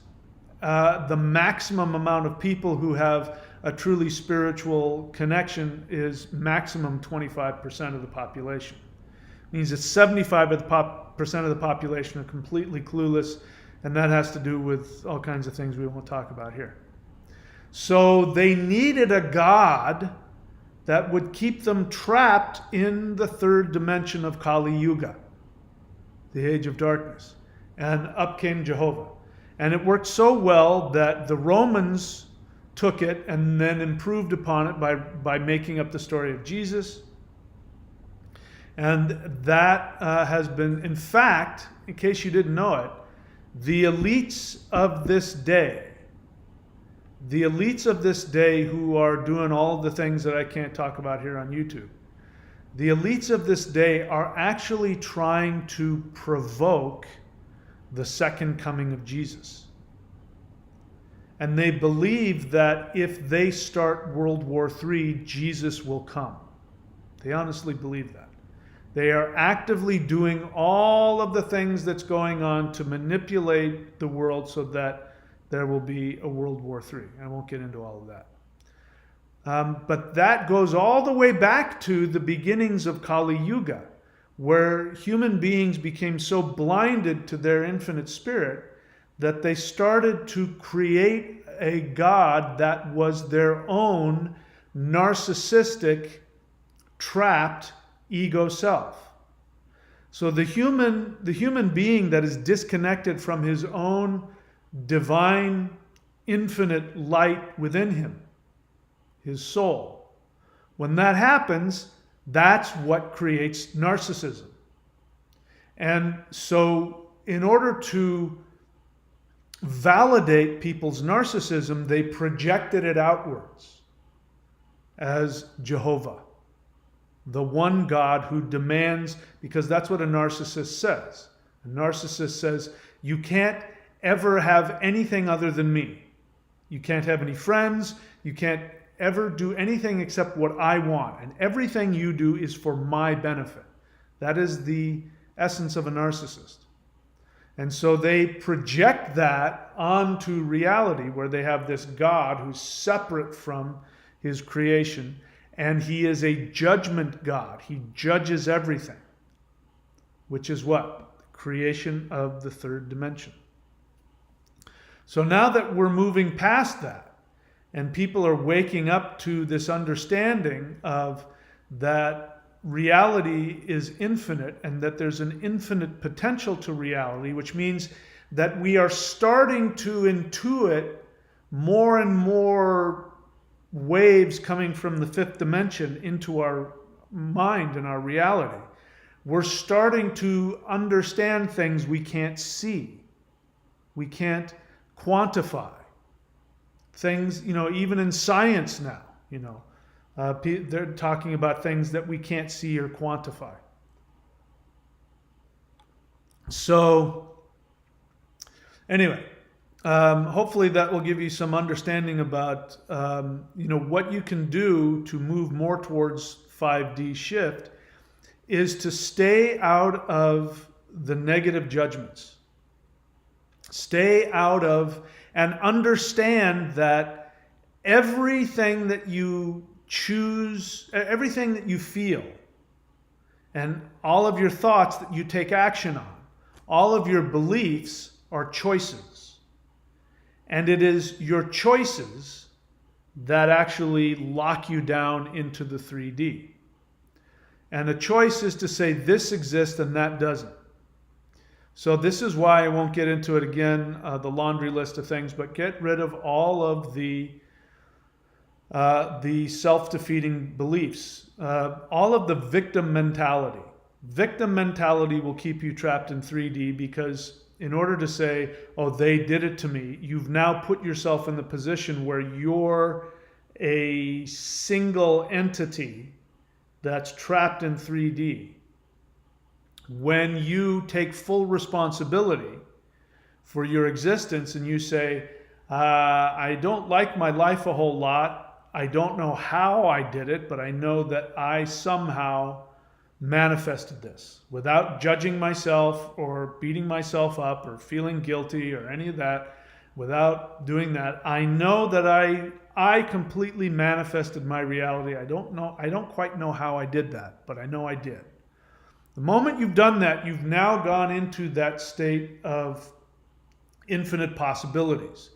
Speaker 1: the maximum amount of people who have a truly spiritual connection is maximum 25% of the population. It means that 75% of the population are completely clueless, and that has to do with all kinds of things we won't talk about here. So they needed a God that would keep them trapped in the third dimension of Kali Yuga, the age of darkness. And up came Jehovah. And it worked so well that the Romans took it and then improved upon it by making up the story of Jesus. And that has been, in fact, in case you didn't know it, the elites of this day who are doing all the things that I can't talk about here on YouTube, the elites of this day are actually trying to provoke the second coming of Jesus. And they believe that if they start World War III, Jesus will come. They honestly believe that. They are actively doing all of the things that's going on to manipulate the world so that there will be a World War III. I won't get into all of that. But that goes all the way back to the beginnings of Kali Yuga, where human beings became so blinded to their infinite spirit that they started to create a God that was their own narcissistic, trapped ego self. So the human being that is disconnected from his own divine, infinite light within him, his soul, when that happens, that's what creates narcissism. And so in order to validate people's narcissism, they projected it outwards as Jehovah, the one God who demands, because that's what a narcissist says. A narcissist says, you can't ever have anything other than me. You can't have any friends. You can't ever do anything except what I want. And everything you do is for my benefit. That is the essence of a narcissist. And so they project that onto reality, where they have this God who's separate from his creation, and he is a judgment God. He judges everything, which is what? Creation of the third dimension. So now that we're moving past that, and people are waking up to this understanding of that reality is infinite and that there's an infinite potential to reality, which means that we are starting to intuit more and more waves coming from the fifth dimension into our mind and our reality. We're starting to understand things we can't see. We can't quantify. Things, even in science now, they're talking about things that we can't see or quantify. So, anyway, hopefully that will give you some understanding about, what you can do to move more towards 5D shift is to stay out of the negative judgments. Stay out of, and understand that everything that you choose, everything that you feel, and all of your thoughts that you take action on, all of your beliefs are choices. And it is your choices that actually lock you down into the 3D. And the choice is to say this exists and that doesn't. So this is why I won't get into it again, the laundry list of things, but get rid of all of the self-defeating beliefs, all of the victim mentality. Victim mentality will keep you trapped in 3D, because in order to say, oh, they did it to me, you've now put yourself in the position where you're a single entity that's trapped in 3D. When you take full responsibility for your existence and you say, I don't like my life a whole lot, I don't know how I did it, but I know that I somehow manifested this without judging myself or beating myself up or feeling guilty or any of that. Without doing that, I know that I completely manifested my reality. I don't quite know how I did that, but I know I did. The moment you've done that, you've now gone into that state of infinite possibilities.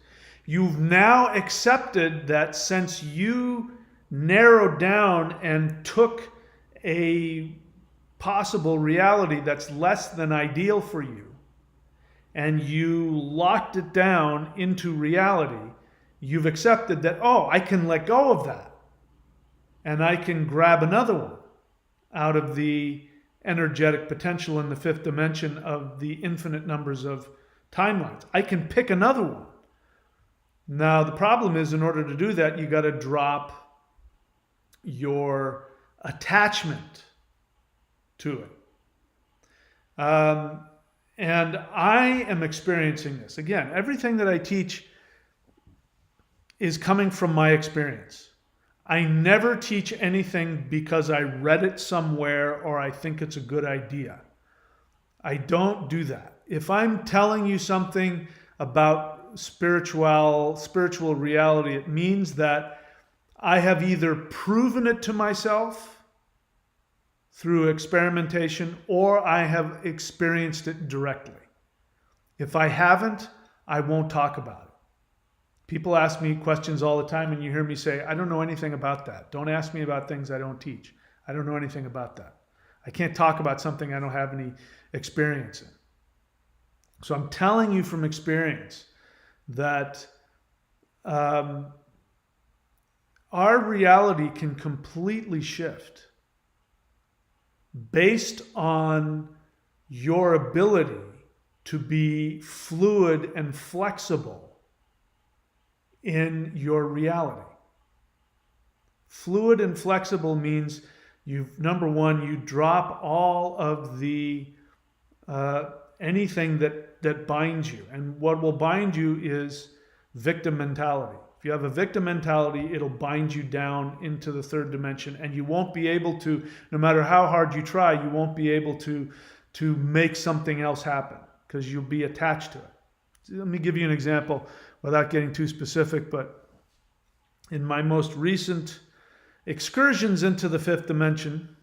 Speaker 1: You've now accepted that since you narrowed down and took a possible reality that's less than ideal for you, and you locked it down into reality, you've accepted that, oh, I can let go of that. And I can grab another one out of the energetic potential in the fifth dimension of the infinite numbers of timelines. I can pick another one. Now, the problem is, in order to do that, you got to drop your attachment to it. And I am experiencing this. Again, everything that I teach is coming from my experience. I never teach anything because I read it somewhere or I think it's a good idea. I don't do that. If I'm telling you something about spiritual reality, it means that I have either proven it to myself through experimentation, or I have experienced it directly. If I haven't, I won't talk about it. People ask me questions all the time, and you hear me say, I don't know anything about that. Don't ask me about things I don't teach. I don't know anything about that. I can't talk about something I don't have any experience in. So I'm telling you from experience that our reality can completely shift based on your ability to be fluid and flexible in your reality. Fluid and flexible means number one, you drop all of the anything that binds you. And what will bind you is victim mentality. If you have a victim mentality, it'll bind you down into the third dimension, and you won't be able to, no matter how hard you try, you won't be able to make something else happen because you'll be attached to it. Let me give you an example without getting too specific, but in my most recent excursions into the fifth dimension,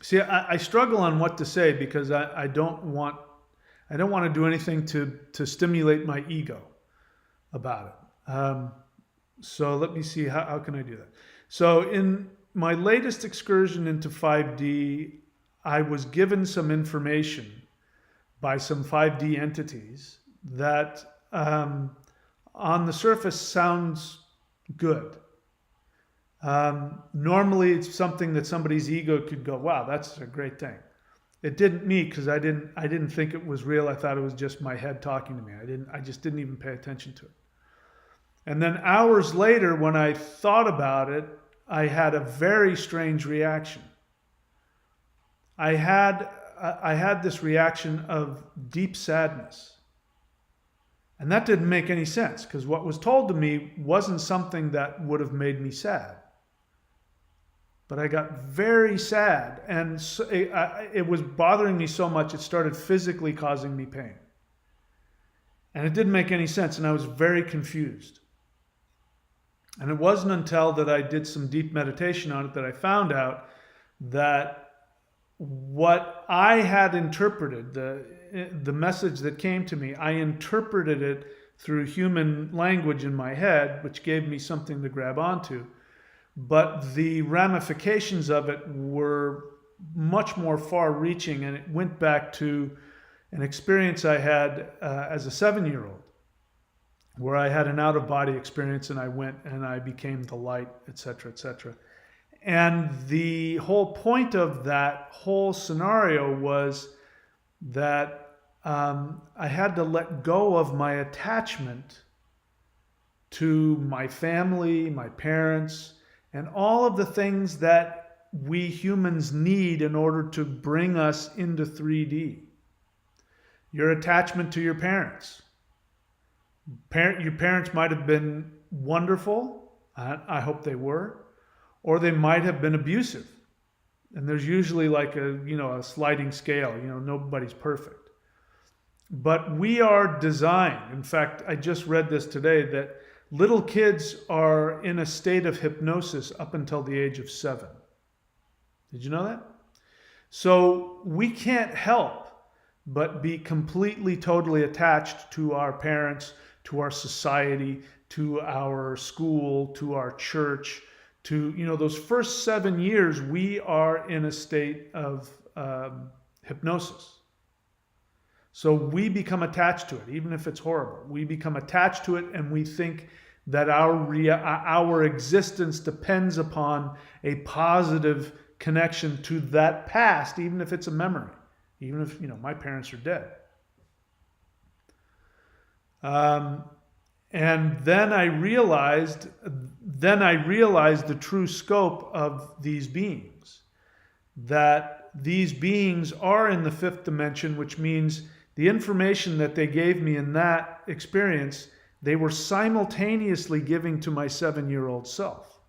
Speaker 1: see, I struggle on what to say because I don't want to do anything to stimulate my ego about it. So let me see, how can I do that? So in my latest excursion into 5D, I was given some information by some 5D entities that on the surface sounds good. Normally it's something that somebody's ego could go, wow, that's a great thing. It didn't me, because I didn't think it was real. I thought it was just my head talking to me. I just didn't even pay attention to it. And then hours later, when I thought about it, I had a very strange reaction. I had this reaction of deep sadness. And that didn't make any sense, because what was told to me wasn't something that would have made me sad. But I got very sad, and it was bothering me so much it started physically causing me pain. And it didn't make any sense, and I was very confused. And it wasn't until that I did some deep meditation on it that I found out that what I had interpreted, the message that came to me, I interpreted it through human language in my head, which gave me something to grab onto. But the ramifications of it were much more far-reaching, and it went back to an experience I had as a 7-year-old, where I had an out-of-body experience, and I went and I became the light, etc., etc. And the whole point of that whole scenario was that I had to let go of my attachment to my family, my parents, and all of the things that we humans need in order to bring us into 3D. Your attachment to your parents. Your parents might have been wonderful. I hope they were. Or they might have been abusive. And there's usually like a sliding scale. Nobody's perfect. But we are designed. In fact, I just read this today, that little kids are in a state of hypnosis up until the age of 7. Did you know that? So we can't help but be completely, totally attached to our parents, to our society, to our school, to our church, to, those first 7 years, we are in a state of hypnosis. So we become attached to it, even if it's horrible. We become attached to it, and we think that our existence depends upon a positive connection to that past, even if it's a memory, even if, my parents are dead. And then I realized the true scope of these beings, that these beings are in the fifth dimension, which means the information that they gave me in that experience, they were simultaneously giving to my 7-year-old self.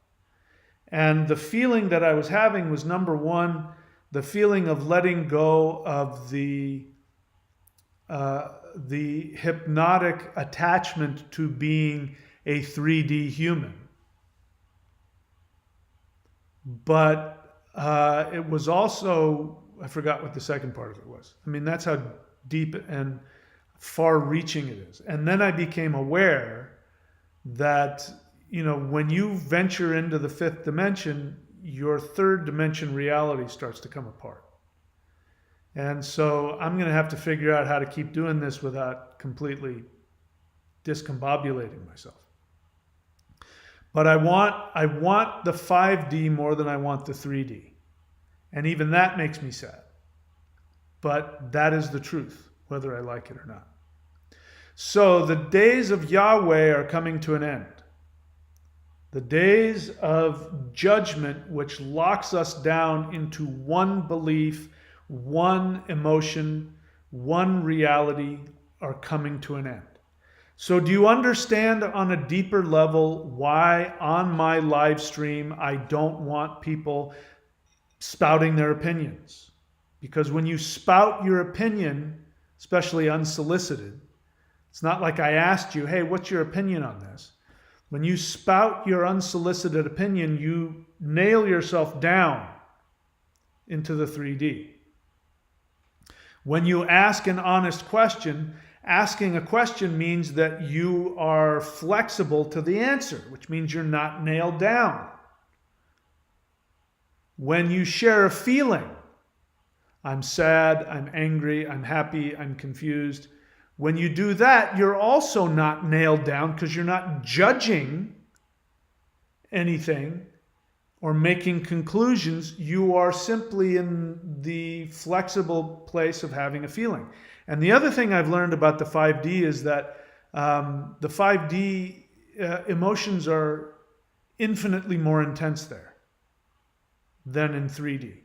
Speaker 1: And the feeling that I was having was, number one, the feeling of letting go of the hypnotic attachment to being a 3D human. But it was also I forgot what the second part of it was. I mean, that's how deep and far-reaching it is. And then I became aware that, when you venture into the fifth dimension, your third dimension reality starts to come apart. And so I'm going to have to figure out how to keep doing this without completely discombobulating myself. But I want the 5D more than I want the 3D. And even that makes me sad. But that is the truth, whether I like it or not. So the days of Yahweh are coming to an end. The days of judgment, which locks us down into one belief, one emotion, one reality, are coming to an end. So do you understand on a deeper level why on my live stream I don't want people spouting their opinions? Because when you spout your opinion, especially unsolicited, it's not like I asked you, hey, what's your opinion on this? When you spout your unsolicited opinion, you nail yourself down into the 3D. When you ask an honest question, asking a question means that you are flexible to the answer, which means you're not nailed down. When you share a feeling, I'm sad, I'm angry, I'm happy, I'm confused. When you do that, you're also not nailed down because you're not judging anything or making conclusions. You are simply in the flexible place of having a feeling. And the other thing I've learned about the 5D is that the 5D emotions are infinitely more intense there than in 3D.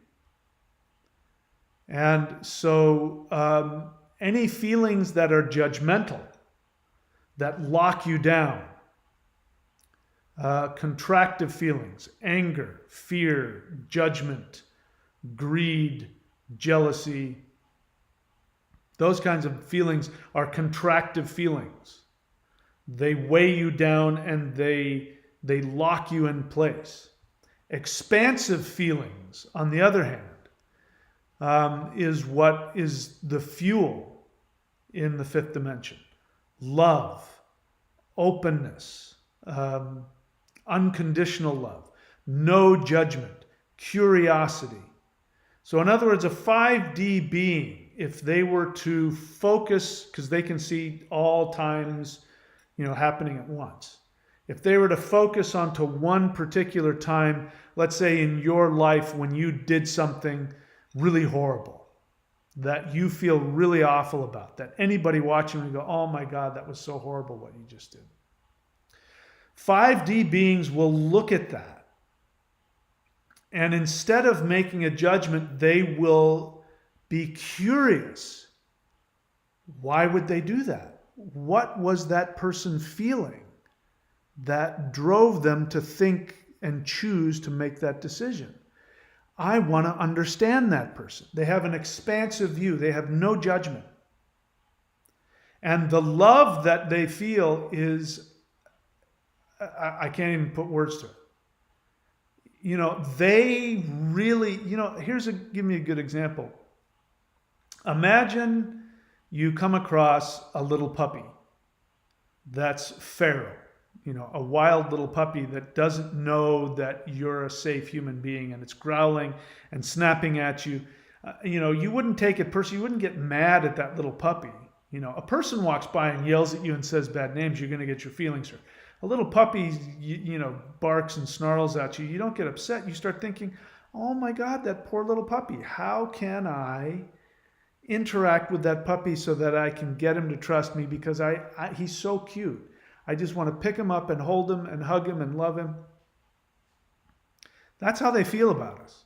Speaker 1: And so any feelings that are judgmental, that lock you down, contractive feelings, anger, fear, judgment, greed, jealousy, those kinds of feelings are contractive feelings. They weigh you down and they lock you in place. Expansive feelings, on the other hand, is what is the fuel in the fifth dimension. Love, openness, unconditional love, no judgment, curiosity. So in other words, a 5D being, if they were to focus, because they can see all times, happening at once. If they were to focus onto one particular time, let's say in your life when you did something really horrible, that you feel really awful about, that anybody watching would go, oh my God, that was so horrible what you just did. 5D beings will look at that. And instead of making a judgment, they will be curious. Why would they do that? What was that person feeling that drove them to think and choose to make that decision? I want to understand that person. They have an expansive view. They have no judgment. And the love that they feel is, I can't even put words to it. They really, give me a good example. Imagine you come across a little puppy that's feral. A wild little puppy that doesn't know that you're a safe human being and it's growling and snapping at you. You wouldn't take it personally. You wouldn't get mad at that little puppy. A person walks by and yells at you and says bad names, you're going to get your feelings hurt. A little puppy, barks and snarls at you. You don't get upset. You start thinking, oh my God, that poor little puppy. How can I interact with that puppy so that I can get him to trust me because he's so cute. I just want to pick him up and hold him and hug him and love him. That's how they feel about us.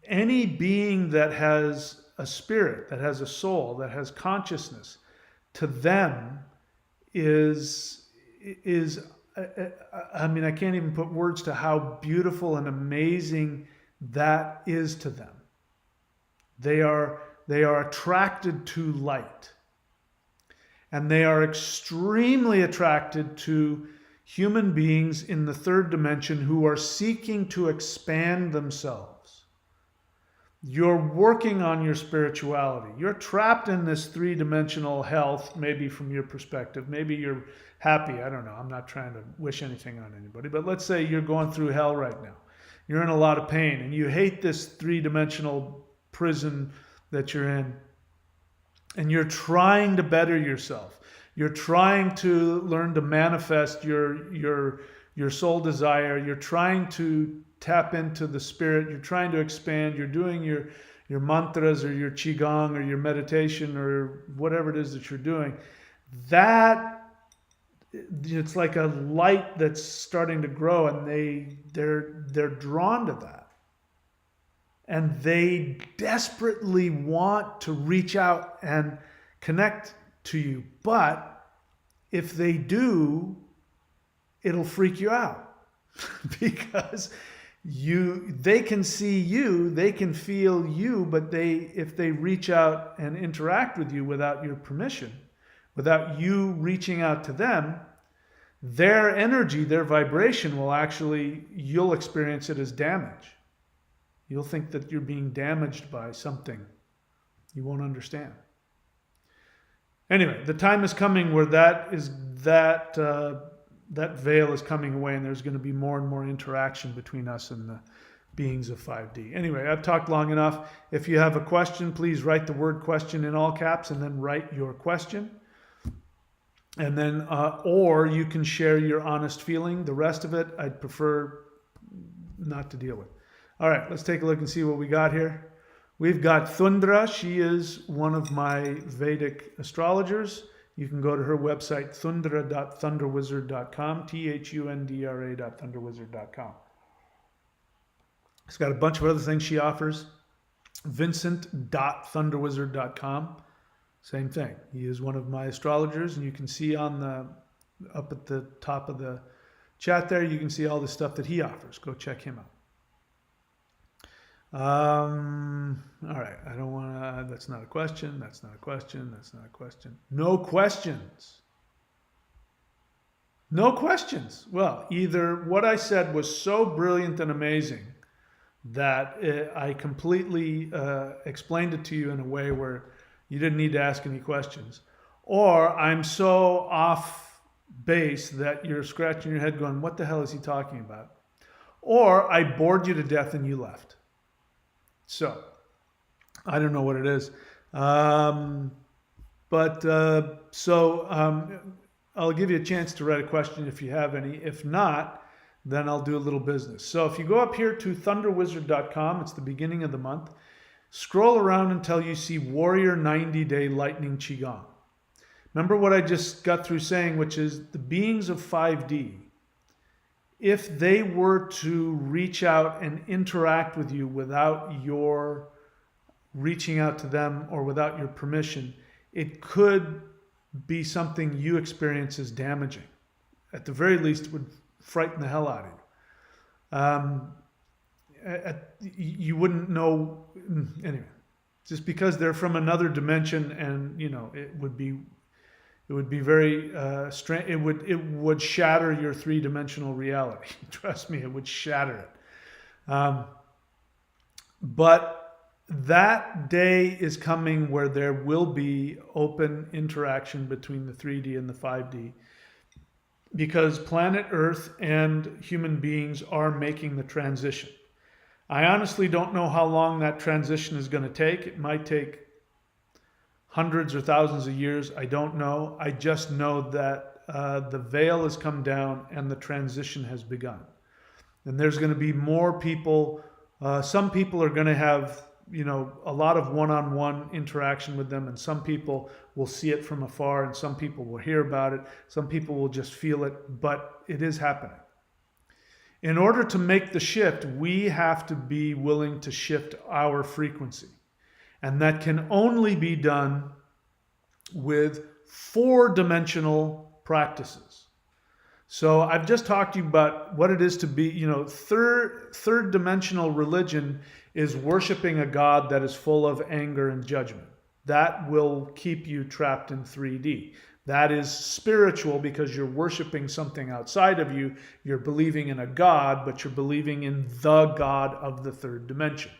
Speaker 1: Any being that has a spirit, that has a soul, that has consciousness, to them is I can't even put words to how beautiful and amazing that is to them. They are attracted to light. And they are extremely attracted to human beings in the third dimension who are seeking to expand themselves. You're working on your spirituality. You're trapped in this three-dimensional health, maybe from your perspective. Maybe you're happy. I don't know. I'm not trying to wish anything on anybody. But let's say you're going through hell right now. You're in a lot of pain and you hate this three-dimensional prison that you're in. And you're trying to better yourself. You're trying to learn to manifest your soul desire. You're trying to tap into the spirit. You're trying to expand. You're doing your mantras or your qigong or your meditation or whatever it is that you're doing. That, it's like a light that's starting to grow, and they're drawn to that. And they desperately want to reach out and connect to you. But if they do, it'll freak you out because they can see you, they can feel you, but if they reach out and interact with you without your permission, without you reaching out to them, their energy, their vibration will actually, you'll experience it as damage. You'll think that you're being damaged by something. You won't understand. Anyway, the time is coming where that veil is coming away, and there's going to be more and more interaction between us and the beings of 5D. Anyway, I've talked long enough. If you have a question, please write the word question in all caps and then write your question. And then, or you can share your honest feeling. The rest of it, I'd prefer not to deal with. All right, let's take a look and see what we got here. We've got Thundra. She is one of my Vedic astrologers. You can go to her website, thundra.thunderwizard.com, thundra.thunderwizard.com. It's got a bunch of other things she offers. Vincent.thunderwizard.com, same thing. He is one of my astrologers, and you can see up at the top of the chat there, you can see all the stuff that he offers. Go check him out. All right, I don't want to, that's not a question, that's not a question, that's not a question. No questions. No questions. Well, either what I said was so brilliant and amazing that I completely explained it to you in a way where you didn't need to ask any questions, or I'm so off base that you're scratching your head going, what the hell is he talking about? Or I bored you to death and you left. So, I don't know what it is. I'll give you a chance to write a question if you have any. If not, then I'll do a little business. So if you go up here to thunderwizard.com, it's the beginning of the month, scroll around until you see Warrior 90-Day Lightning Qigong. Remember what I just got through saying, which is the beings of 5D, if they were to reach out and interact with you without your reaching out to them or without your permission, it could be something you experience as damaging. At the very least, it would frighten the hell out of you. You wouldn't know, anyway, just because they're from another dimension, and it would be very strange. It would shatter your three-dimensional reality. Trust me, it would shatter it. But that day is coming where there will be open interaction between the 3D and the 5D, because planet Earth and human beings are making the transition. I honestly don't know how long that transition is going to take. It might take hundreds or thousands of years. I don't know. I just know that the veil has come down and the transition has begun. And there's going to be more people. Some people are going to have, a lot of one-on-one interaction with them, and some people will see it from afar, and some people will hear about it. Some people will just feel it, but it is happening. In order to make the shift, we have to be willing to shift our frequency. And that can only be done with four-dimensional practices. So I've just talked to you about what it is to be, third dimensional religion is worshiping a God that is full of anger and judgment. That will keep you trapped in 3D. That is spiritual because you're worshiping something outside of you. You're believing in a God, but you're believing in the God of the third dimension.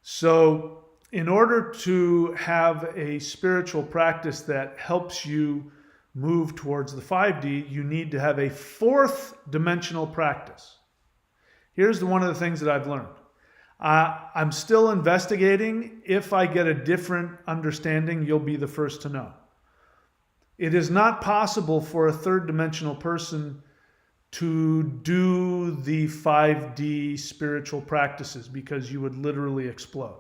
Speaker 1: So in order to have a spiritual practice that helps you move towards the 5D, you need to have a fourth dimensional practice. Here's one of the things that I've learned. I'm still investigating. If I get a different understanding, you'll be the first to know. It is not possible for a third dimensional person to do the 5D spiritual practices because you would literally explode.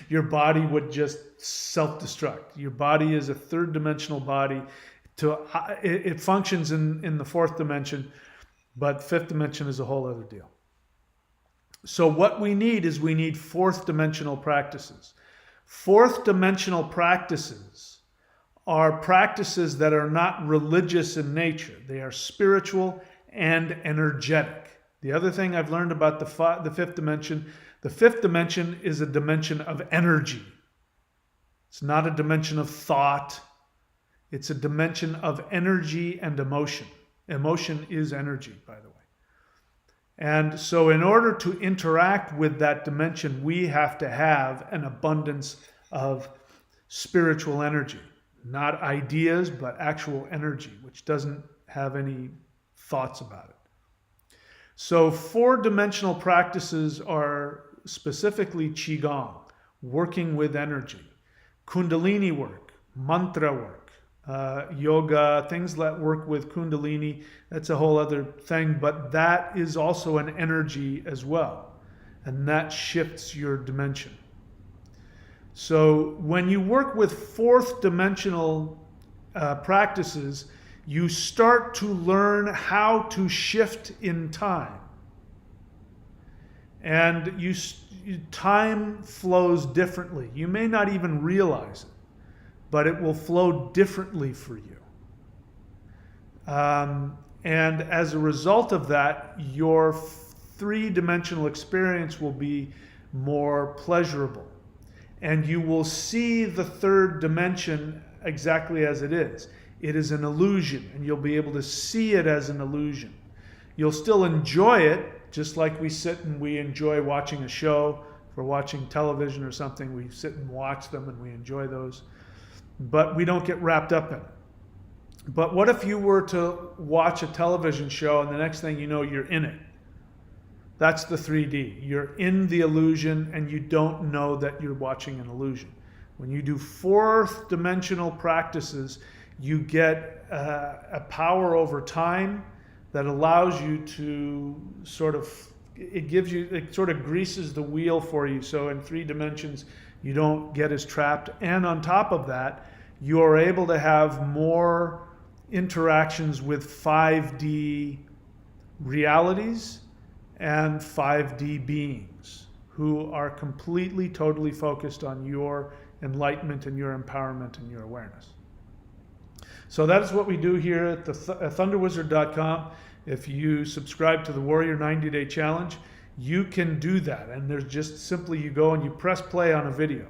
Speaker 1: Your body would just self-destruct. Your body is a third dimensional body. It functions in the fourth dimension, but fifth dimension is a whole other deal. So what we need fourth dimensional practices. Fourth dimensional practices are practices that are not religious in nature. They are spiritual and energetic. The other thing I've learned about the fifth dimension is a dimension of energy. It's not a dimension of thought. It's a dimension of energy and emotion. Emotion is energy, by the way. And so in order to interact with that dimension, we have to have an abundance of spiritual energy. Not ideas, but actual energy, which doesn't have any thoughts about it. So four-dimensional practices are specifically Qigong, working with energy, Kundalini work, mantra work, yoga, things that work with Kundalini. That's a whole other thing, but that is also an energy as well, and that shifts your dimension. So when you work with fourth dimensional practices, you start to learn how to shift in time. And time flows differently. You may not even realize it, but it will flow differently for you. And as a result of that, your three-dimensional experience will be more pleasurable. And you will see the third dimension exactly as it is. It is an illusion, and you'll be able to see it as an illusion. You'll still enjoy it, just like we sit and we enjoy watching a show. If we're watching television or something, we sit and watch them and we enjoy those. But we don't get wrapped up in it. But what if you were to watch a television show and the next thing you know, you're in it? That's the 3D. You're in the illusion and you don't know that you're watching an illusion. When you do fourth dimensional practices, you get a power over time that allows you to it sort of greases the wheel for you. So in 3 dimensions, you don't get as trapped. And on top of that, you are able to have more interactions with 5D realities and 5D beings who are completely, totally focused on your enlightenment and your empowerment and your awareness. So that is what we do here at thunderwizard.com. If you subscribe to the Warrior 90-Day Challenge, you can do that. And there's just simply you go and you press play on a video.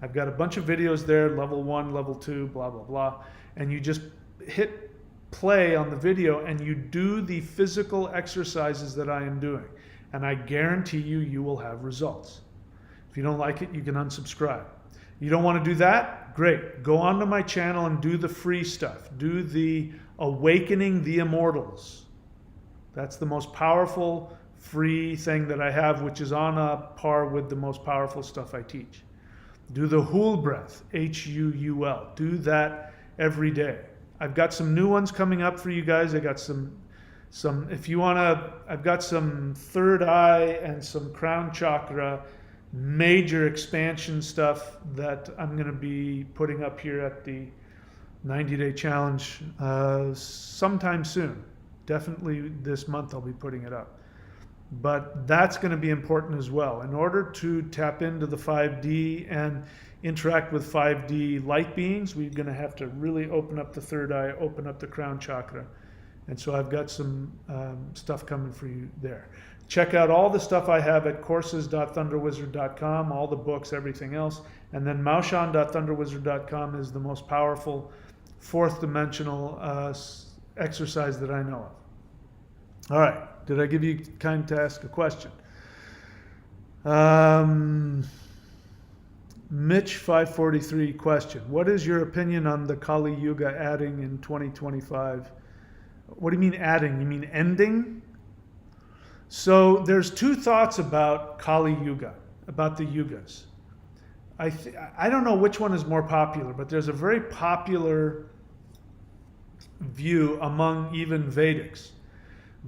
Speaker 1: I've got a bunch of videos there, level 1, level 2, blah, blah, blah. And you just hit play on the video and you do the physical exercises that I am doing. And I guarantee you, you will have results. If you don't like it, you can unsubscribe. You don't want to do that? Great. Go onto my channel and do the free stuff. Do the Awakening the Immortals. That's the most powerful free thing that I have, which is on a par with the most powerful stuff I teach. Do the Huul breath, Huul. Do that every day. I've got some new ones coming up for you guys. I got some if you want to, I've got some third eye and some crown chakra major expansion stuff that I'm going to be putting up here at the 90-Day Challenge sometime soon. Definitely this month I'll be putting it up. But that's going to be important as well. In order to tap into the 5D and interact with 5D light beings, we're going to have to really open up the third eye, open up the crown chakra. And so I've got some stuff coming for you there. Check out all the stuff I have at courses.thunderwizard.com, all the books, everything else. And then maushan.thunderwizard.com is the most powerful fourth dimensional exercise that I know of. All right. Did I give you time to ask a question? Um, Mitch 543 question. What is your opinion on the Kali Yuga adding in 2025? What do you mean adding? You mean ending? So there's two thoughts about Kali Yuga, about the Yugas. I don't know which one is more popular, but there's a very popular view among even Vedics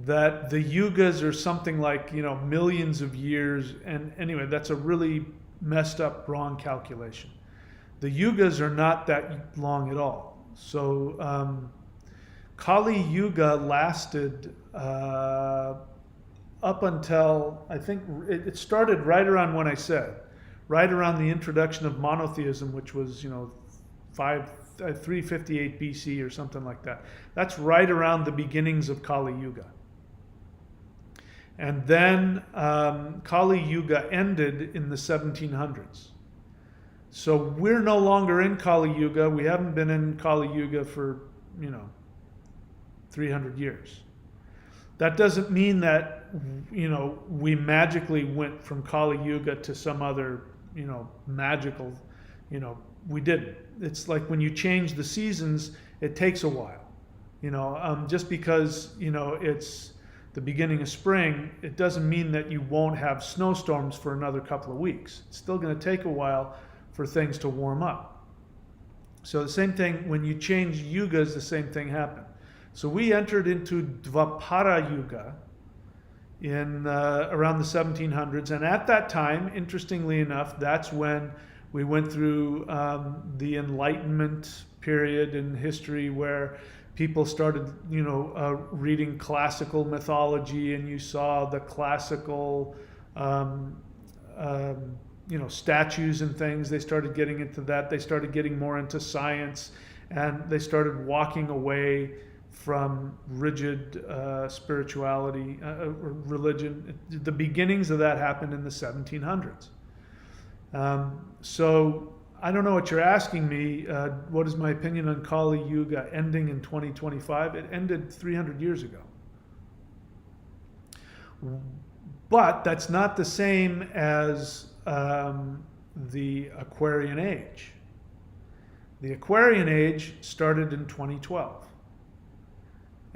Speaker 1: that the Yugas are something like, millions of years. And anyway, that's a really messed up, wrong calculation. The Yugas are not that long at all. So Kali Yuga lasted up until, I think it started right around when I said, right around the introduction of monotheism, which was 358 BC or something like that. That's right around the beginnings of Kali Yuga. And then Kali Yuga ended in the 1700s. So we're no longer in Kali Yuga. We haven't been in Kali Yuga for 300 years. That doesn't mean that we magically went from Kali Yuga to some other magical, we didn't. It's like when you change the seasons, it takes a while. Just because it's the beginning of spring, it doesn't mean that you won't have snowstorms for another couple of weeks. It's still going to take a while for things to warm up. So the same thing, when you change yugas, the same thing happened. So we entered into Dvapara Yuga in around the 1700s, and at that time, interestingly enough, that's when we went through the Enlightenment period in history, where people started, reading classical mythology, and you saw the classical, statues and things. They started getting into that. They started getting more into science, and they started walking away from rigid spirituality, religion. The beginnings of that happened in the 1700s. So I don't know what you're asking me. What is my opinion on Kali Yuga ending in 2025? It ended 300 years ago. But that's not the same as the Aquarian Age. The Aquarian Age started in 2012.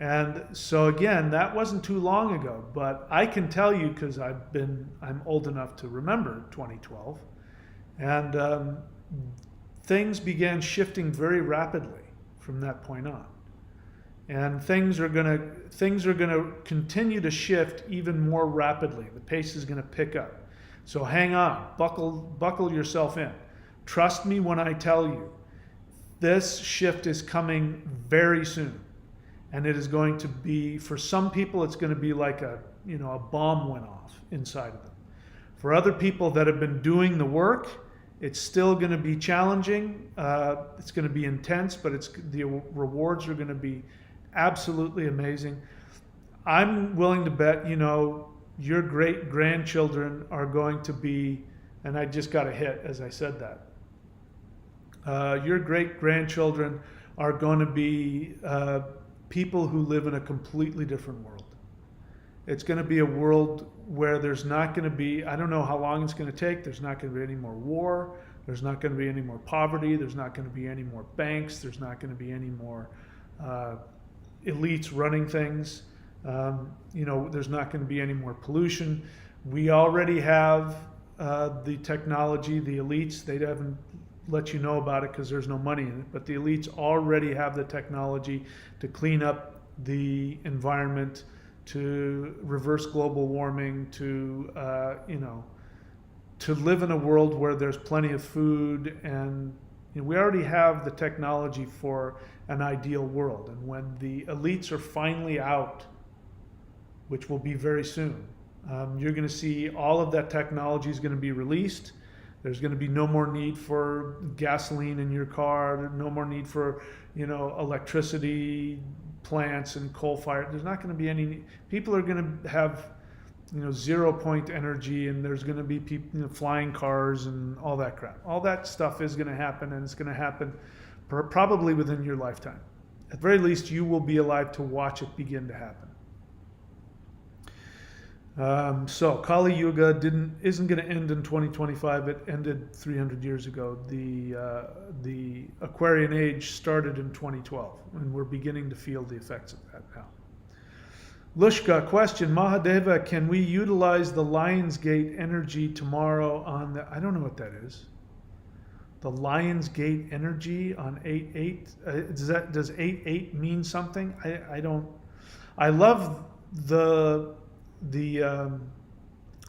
Speaker 1: And so again, that wasn't too long ago, but I can tell you, because I'm old enough to remember 2012, and things began shifting very rapidly from that point on. And things are gonna continue to shift even more rapidly. The pace is gonna pick up. So hang on, buckle yourself in. Trust me when I tell you, this shift is coming very soon. And it is going to be, for some people, it's going to be like a bomb went off inside of them. For other people that have been doing the work, it's still going to be challenging. It's going to be intense, but the rewards are going to be absolutely amazing. I'm willing to bet, your great grandchildren are going to be, and I just got a hit as I said that. Your great grandchildren are going to be people who live in a completely different world. It's going to be a world where there's not going to be, I don't know how long it's going to take, there's not going to be any more war, there's not going to be any more poverty, there's not going to be any more banks, there's not going to be any more elites running things, there's not going to be any more pollution. We already have the technology, the elites, they haven't let you know about it because there's no money in it, but the elites already have the technology to clean up the environment, to reverse global warming, to live in a world where there's plenty of food, and we already have the technology for an ideal world. And when the elites are finally out, which will be very soon, you're going to see all of that technology is going to be released. There's going to be no more need for gasoline in your car, no more need for, electricity plants and coal fire. There's not going to be any, people are going to have, 0 point energy, and there's going to be people, flying cars and all that crap. All that stuff is going to happen, and it's going to happen probably within your lifetime. At the very least, you will be alive to watch it begin to happen. So Kali Yuga isn't going to end in 2025. It ended 300 years ago. The Aquarian Age started in 2012, and we're beginning to feel the effects of that now. Lushka, question, Mahadeva, can we utilize the Lionsgate energy tomorrow on the, I don't know what that is. The Lionsgate energy on 8/8? Does 8/8 mean something? I don't, I love the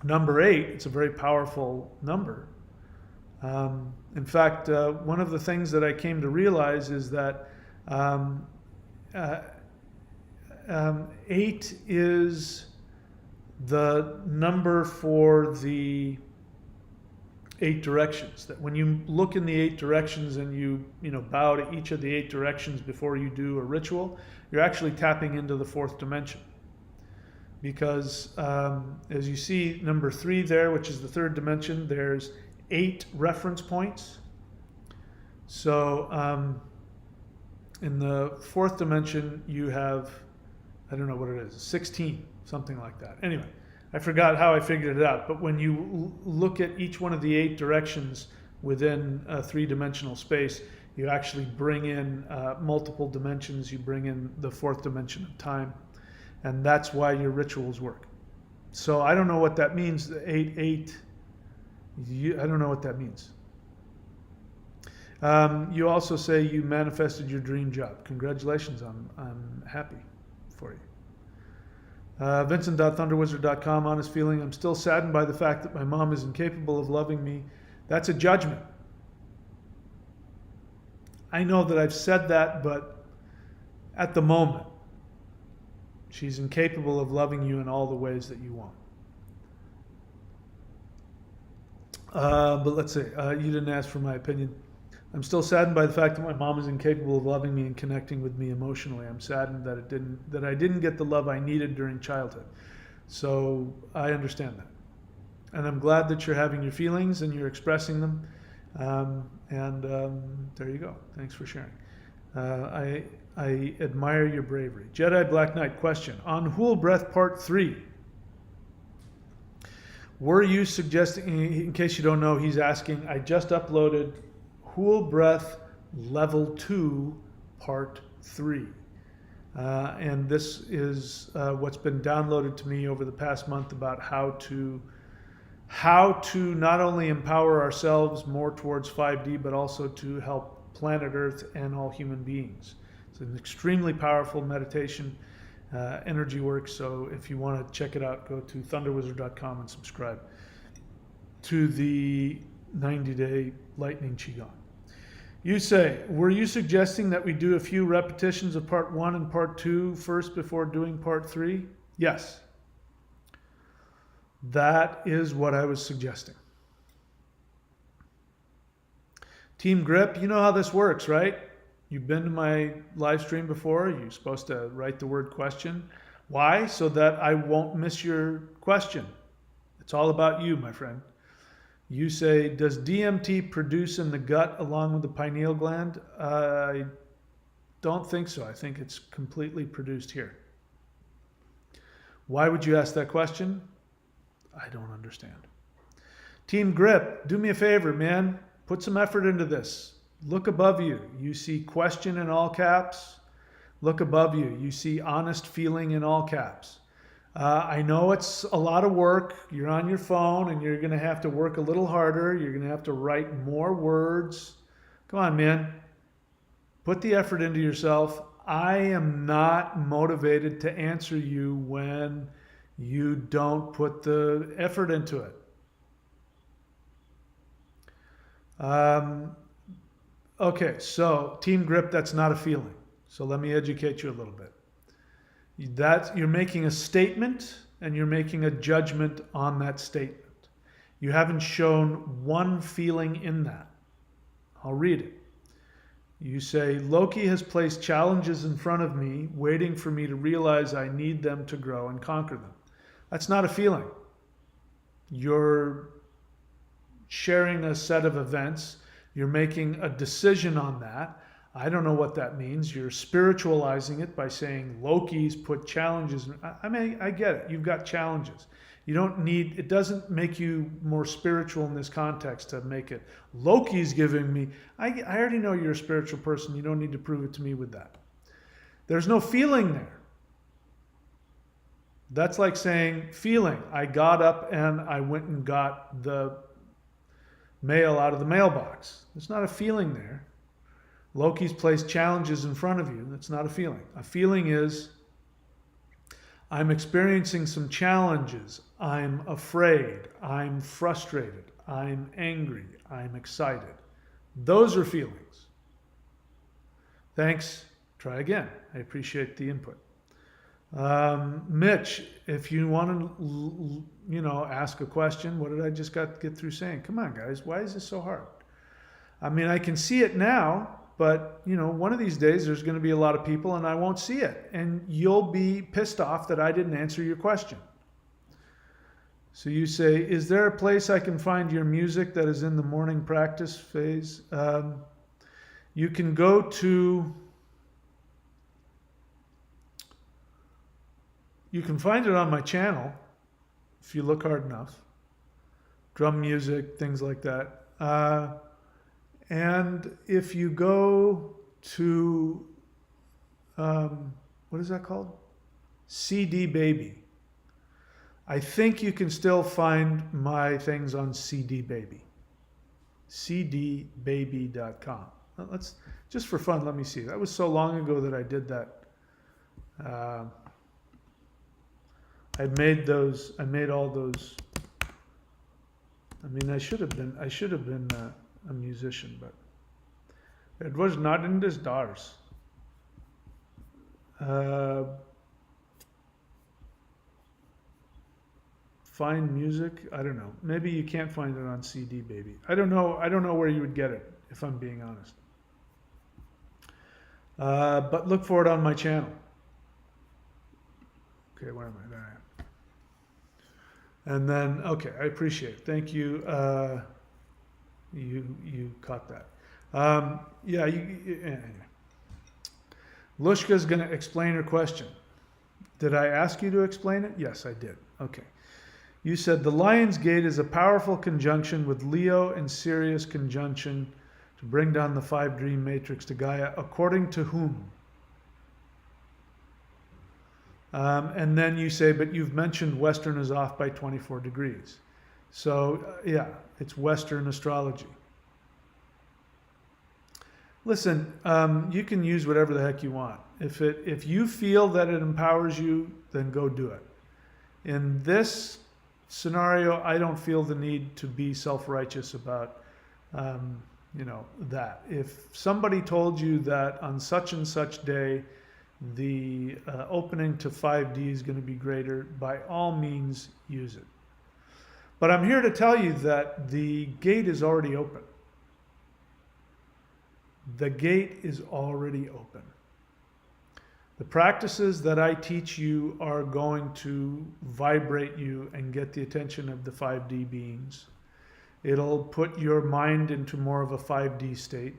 Speaker 1: number 8. It's a very powerful number. In fact, one of the things that I came to realize is that 8 is the number for the 8 directions. That when you look in the 8 directions and you bow to each of the 8 directions before you do a ritual, you're actually tapping into the 4th dimension. Because as you see number 3 there, which is the 3rd dimension, there's 8 reference points. So in the 4th dimension you have, I don't know what it is, 16, something like that. Anyway, I forgot how I figured it out, but when you look at each one of the 8 directions within a 3-dimensional space, you actually bring in multiple dimensions. You bring in the 4th dimension of time, and that's why your rituals work. So I don't know what that means, the 8/8. I don't know what that means. You also say you manifested your dream job. Congratulations, I'm happy for you. Vincent.thunderwizard.com, honest feeling, I'm still saddened by the fact that my mom is incapable of loving me. That's a judgment. I know that I've said that, but at the moment, she's incapable of loving you in all the ways that you want. But let's see, you didn't ask for my opinion. I'm still saddened by the fact that my mom is incapable of loving me and connecting with me emotionally. I'm saddened that I didn't get the love I needed during childhood. So I understand that. And I'm glad that you're having your feelings and you're expressing them. There you go. Thanks for sharing. I admire your bravery. Jedi Black Knight, question. On Hool Breath Part 3, were you suggesting, in case you don't know, he's asking, I just uploaded Hool Breath Level 2 Part 3. And this is what's been downloaded to me over the past month about how to not only empower ourselves more towards 5D, but also to help planet Earth and all human beings. It's an extremely powerful meditation, energy work. So if you want to check it out, go to thunderwizard.com and subscribe to the 90-day lightning qigong. You say, were you suggesting that we do a few repetitions of part 1 and part 2 first before doing part 3? Yes. That is what I was suggesting. Team Grip, you know how this works, right? You've been to my live stream before. You're supposed to write the word question. Why? So that I won't miss your question. It's all about you, my friend. You say, does DMT produce in the gut along with the pineal gland? I don't think so. I think it's completely produced here. Why would you ask that question? I don't understand. Team Grip, do me a favor, man. Put some effort into this. Look above you. You see question in all caps. Look above you. You see honest feeling in all caps. I know it's a lot of work. You're on your phone and you're going to have to work a little harder. You're going to have to write more words. Come on, man. Put the effort into yourself. I am not motivated to answer you when you don't put the effort into it. Okay, so Team Grip, that's not a feeling. So let me educate you a little bit. You're making a statement and you're making a judgment on that statement. You haven't shown one feeling in that. I'll read it. You say, Loki has placed challenges in front of me, waiting for me to realize I need them to grow and conquer them. That's not a feeling. You're sharing a set of events. You're making a decision on that. I don't know what that means. You're spiritualizing it by saying Loki's put challenges. I mean, I get it. You've got challenges. You don't need, it doesn't make you more spiritual in this context to make it, Loki's giving me, I already know you're a spiritual person. You don't need to prove it to me with that. There's no feeling there. That's like saying feeling. I got up and I went and got the mail out of the mailbox. There's not a feeling there. Loki's placed challenges in front of you. That's not a feeling. A feeling is, I'm experiencing some challenges. I'm afraid. I'm frustrated. I'm angry. I'm excited. Those are feelings. Thanks. Try again. I appreciate the input. Mitch, if you want to, ask a question, what did I just get through saying? Come on, guys. Why is this so hard? I mean, I can see it now. But, one of these days there's going to be a lot of people and I won't see it. And you'll be pissed off that I didn't answer your question. So you say, is there a place I can find your music that is in the morning practice phase? You can go to, you can find it on my channel if you look hard enough. Drum music, things like that. And if you go to, what is that called? CD Baby. I think you can still find my things on CD Baby. cdbaby.com. Let's, just for fun, let me see. That was so long ago that I did that. I made all those. I mean, I should have been a musician, but it was not in the stars. Find music, I don't know. Maybe you can't find it on CD Baby. I don't know where you would get it, if I'm being honest. But look for it on my channel. Okay, where am I? There I am. And then, okay, I appreciate it. Thank you. You caught that. Anyway. Lushka's going to explain her question. Did I ask you to explain it? Yes, I did. Okay. You said the Lion's Gate is a powerful conjunction with Leo and Sirius conjunction to bring down the 5 dream matrix to Gaia, according to whom? And then you say, but you've mentioned Western is off by 24 degrees. So, it's Western astrology. Listen, you can use whatever the heck you want. If you feel that it empowers you, then go do it. In this scenario, I don't feel the need to be self-righteous about, that. If somebody told you that on such and such day, the opening to 5D is going to be greater, by all means, use it. But I'm here to tell you that the gate is already open. The gate is already open. The practices that I teach you are going to vibrate you and get the attention of the 5D beings. It'll put your mind into more of a 5D state.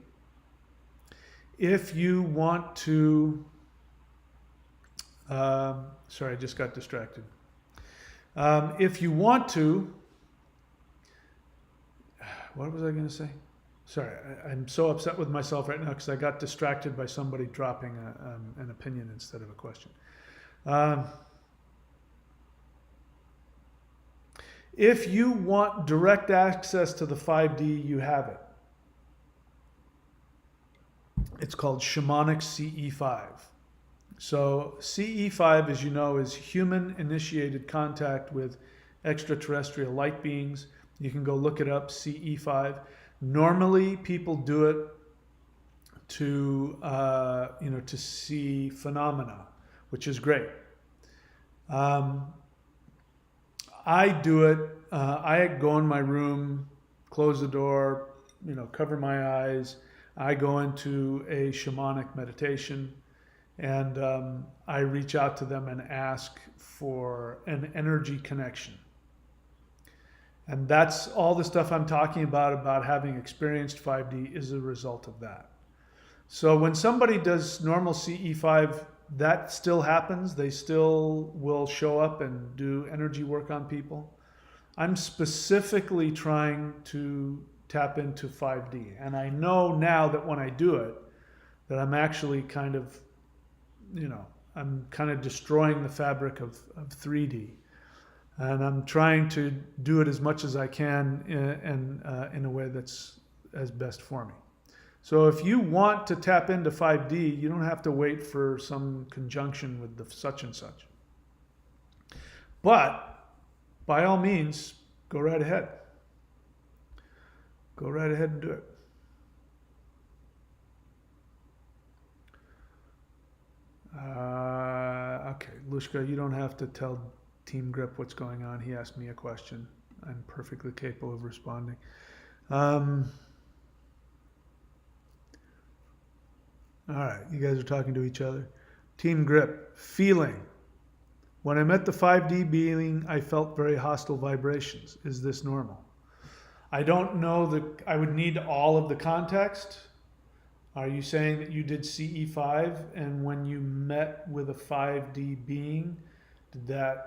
Speaker 1: If you want to, sorry, I just got distracted. If you want to, what was I going to say? Sorry, I'm so upset with myself right now because I got distracted by somebody dropping an opinion instead of a question. If you want direct access to the 5D, you have it. It's called Shamanic CE5. So CE5, as you know, is human-initiated contact with extraterrestrial light beings. You can go look it up, CE5. Normally, people do it to, to see phenomena, which is great. I do it. I go in my room, close the door, cover my eyes. I go into a shamanic meditation, and I reach out to them and ask for an energy connection. And that's all the stuff I'm talking about having experienced 5D is a result of that. So when somebody does normal CE5 that still happens. They still will show up and do energy work on people. I'm specifically trying to tap into 5D. And I know now that when I do it, that I'm actually kind of, I'm kind of destroying the fabric of 3D. And I'm trying to do it as much as I can in a way that's as best for me. So if you want to tap into 5D, you don't have to wait for some conjunction with the such and such. But by all means, go right ahead. Go right ahead and do it. Okay, Lushka, you don't have to tell Team Grip what's going on. He asked me a question. I'm perfectly capable of responding. All right, you guys are talking to each other. Team Grip, feeling. When I met the 5D being, I felt very hostile vibrations. Is this normal? I don't know I would need all of the context. Are you saying that you did CE5 and when you met with a 5D being,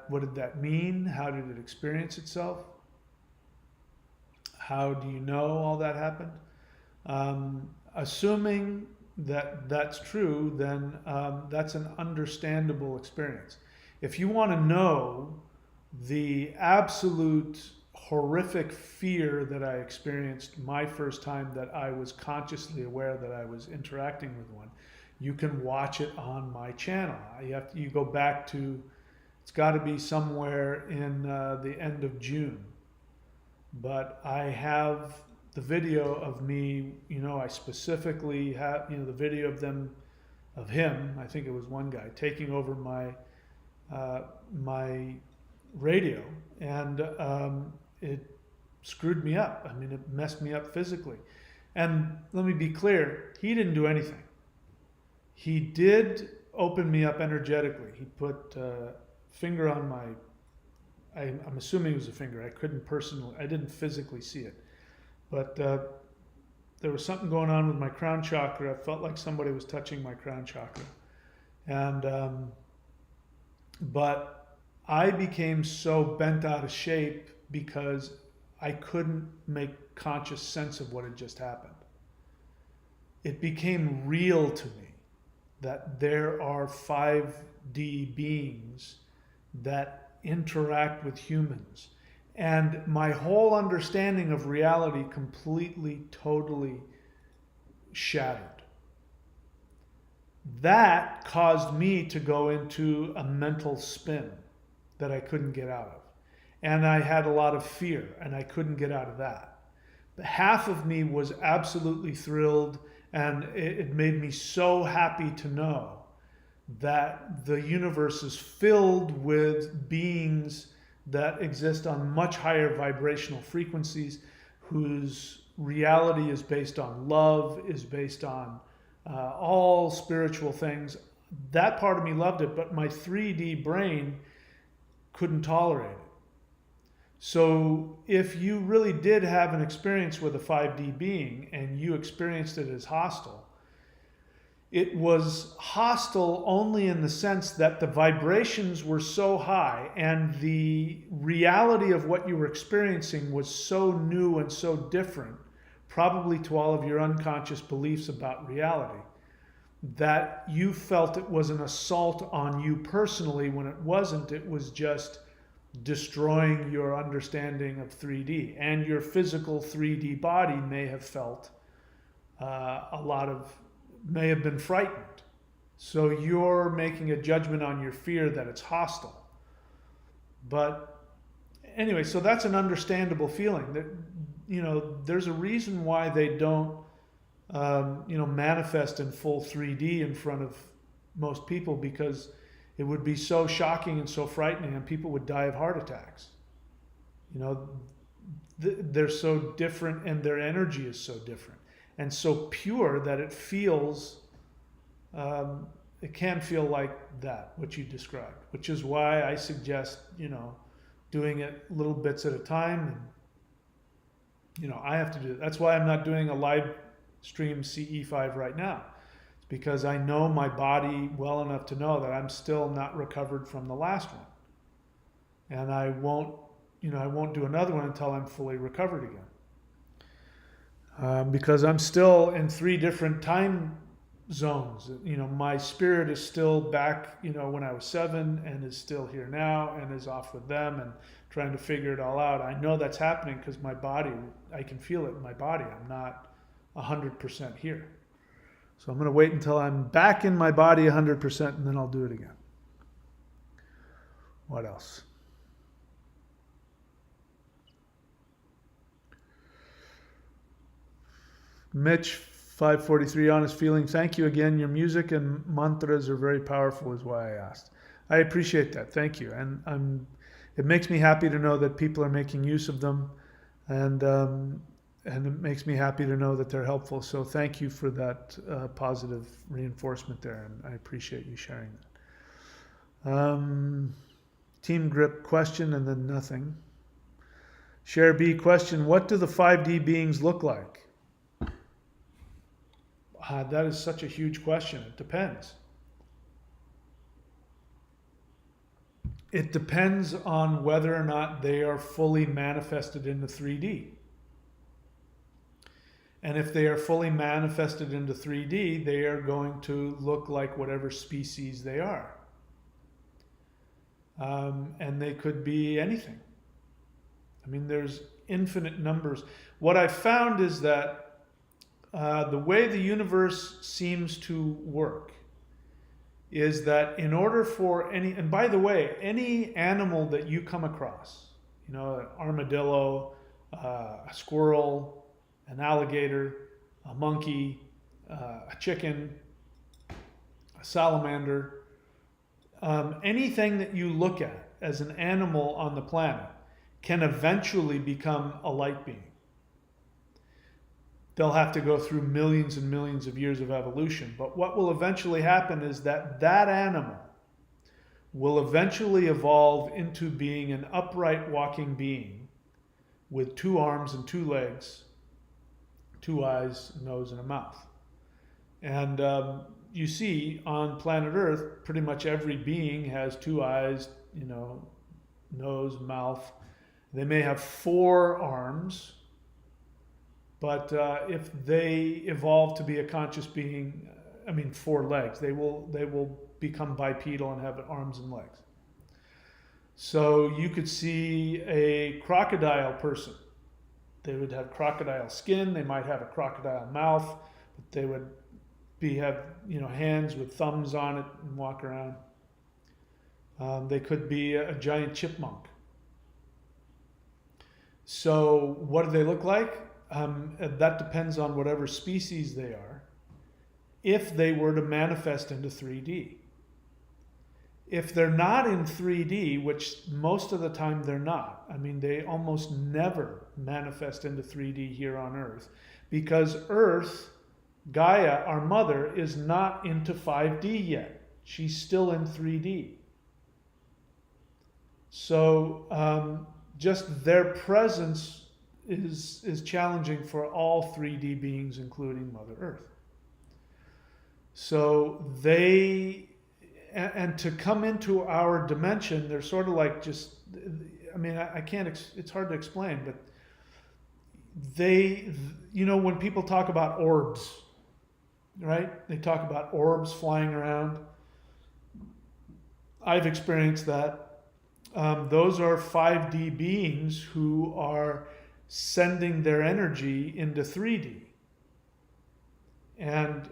Speaker 1: what did that mean? How did it experience itself? How do you know all that happened? Assuming that that's true, then that's an understandable experience. If you want to know the absolute horrific fear that I experienced my first time that I was consciously aware that I was interacting with one, you can watch it on my channel. You go back to, it's got to be somewhere in the end of June. But I have the video of me, I specifically have, the video of him, I think it was one guy, taking over my radio, and it screwed me up. I mean, it messed me up physically. And let me be clear, he didn't do anything. He did open me up energetically. He put a finger on I'm assuming it was a finger. I didn't physically see it. But there was something going on with my crown chakra. I felt like somebody was touching my crown chakra. And, but I became so bent out of shape because I couldn't make conscious sense of what had just happened. It became real to me that there are 5D beings that interact with humans. And my whole understanding of reality completely, totally shattered. That caused me to go into a mental spin that I couldn't get out of. And I had a lot of fear, and I couldn't get out of that. But half of me was absolutely thrilled, and it made me so happy to know that the universe is filled with beings that exist on much higher vibrational frequencies, whose reality is based on love, is based on all spiritual things. That part of me loved it, but my 3D brain couldn't tolerate it. So if you really did have an experience with a 5D being and you experienced it as hostile, it was hostile only in the sense that the vibrations were so high and the reality of what you were experiencing was so new and so different, probably to all of your unconscious beliefs about reality, that you felt it was an assault on you personally when it wasn't. It was just destroying your understanding of 3D. And your physical 3D body may have felt may have been frightened. So you're making a judgment on your fear that it's hostile. But anyway, so that's an understandable feeling. That, there's a reason why they don't, manifest in full 3D in front of most people, because it would be so shocking and so frightening, and people would die of heart attacks. They're so different, and their energy is so different and so pure that it feels, it can feel like that, what you described, which is why I suggest, doing it little bits at a time. And, I have to do it. That's why I'm not doing a live stream CE5 right now. It's because I know my body well enough to know that I'm still not recovered from the last one. And I won't do another one until I'm fully recovered again. Because I'm still in 3 different time zones. My spirit is still back, when I was 7, and is still here now and is off with them and trying to figure it all out. I know that's happening because my body, I can feel it in my body. I'm not 100% here. So I'm going to wait until I'm back in my body 100%, and then I'll do it again. What else? Mitch, 543, honest feeling. Thank you again. Your music and mantras are very powerful, is why I asked. I appreciate that. Thank you. And it makes me happy to know that people are making use of them, and it makes me happy to know that they're helpful. So thank you for that positive reinforcement there, and I appreciate you sharing that. Team Grip question and then nothing. Share B question, what do the 5D beings look like? That is such a huge question. It depends. It depends on whether or not they are fully manifested into 3D. And if they are fully manifested into 3D, they are going to look like whatever species they are. And they could be anything. I mean, there's infinite numbers. What I found is that the way the universe seems to work is that in order for and by the way, any animal that you come across, an armadillo, a squirrel, an alligator, a monkey, a chicken, a salamander, anything that you look at as an animal on the planet can eventually become a light being. They'll have to go through millions and millions of years of evolution. But what will eventually happen is that animal will eventually evolve into being an upright walking being with 2 arms and 2 legs, 2 eyes, a nose, and a mouth. And you see on planet Earth, pretty much every being has 2 eyes, nose, mouth. They may have 4 arms. But if they evolve to be a conscious being, 4 legs, they will become bipedal and have arms and legs. So you could see a crocodile person. They would have crocodile skin. They might have a crocodile mouth, but they would have hands with thumbs on it and walk around. They could be a giant chipmunk. So what do they look like? That depends on whatever species they are, if they were to manifest into 3D. If they're not in 3D, which most of the time they're not, they almost never manifest into 3D here on Earth, because Earth, Gaia, our mother, is not into 5D yet. She's still in 3D. So just their presence is challenging for all 3D beings, including Mother Earth. So and to come into our dimension, they're sort of like just, I can't, it's hard to explain, but when people talk about orbs, right? They talk about orbs flying around. I've experienced that. Those are 5D beings who are sending their energy into 3D. And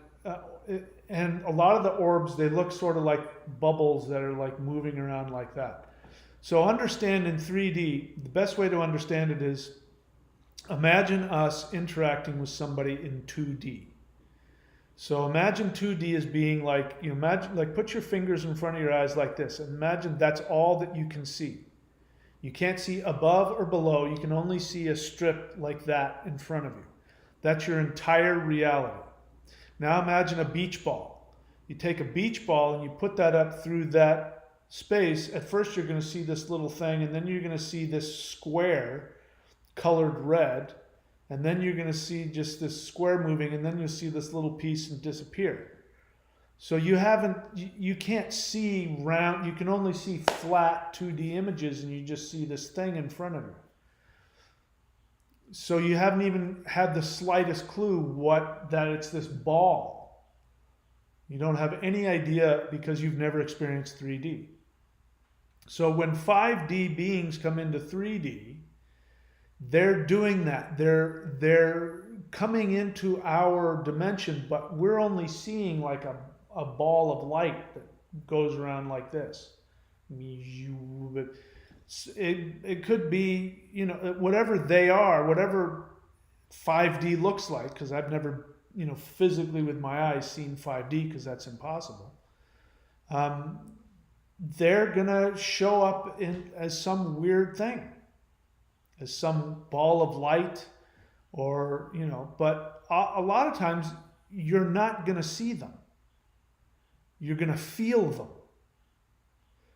Speaker 1: a lot of the orbs, they look sort of like bubbles that are like moving around like that. So understand in 3D, the best way to understand it is, imagine us interacting with somebody in 2D. So imagine 2D as being like, put your fingers in front of your eyes like this. Imagine that's all that you can see. You can't see above or below. You can only see a strip like that in front of you. That's your entire reality. Now imagine a beach ball. You take a beach ball and you put that up through that space. At first you're going to see this little thing, and then you're going to see this square colored red, and then you're going to see just this square moving, and then you'll see this little piece and disappear. So you can't see round, you can only see flat 2D images, and you just see this thing in front of you. So you haven't even had the slightest clue that it's this ball. You don't have any idea because you've never experienced 3D. So when 5D beings come into 3D, they're doing that. They're coming into our dimension, but we're only seeing like a ball of light that goes around like this. It could be, whatever they are, whatever 5D looks like, because I've never, physically with my eyes seen 5D, because that's impossible. They're going to show up as some weird thing, as some ball of light, or, but a lot of times you're not going to see them. You're going to feel them.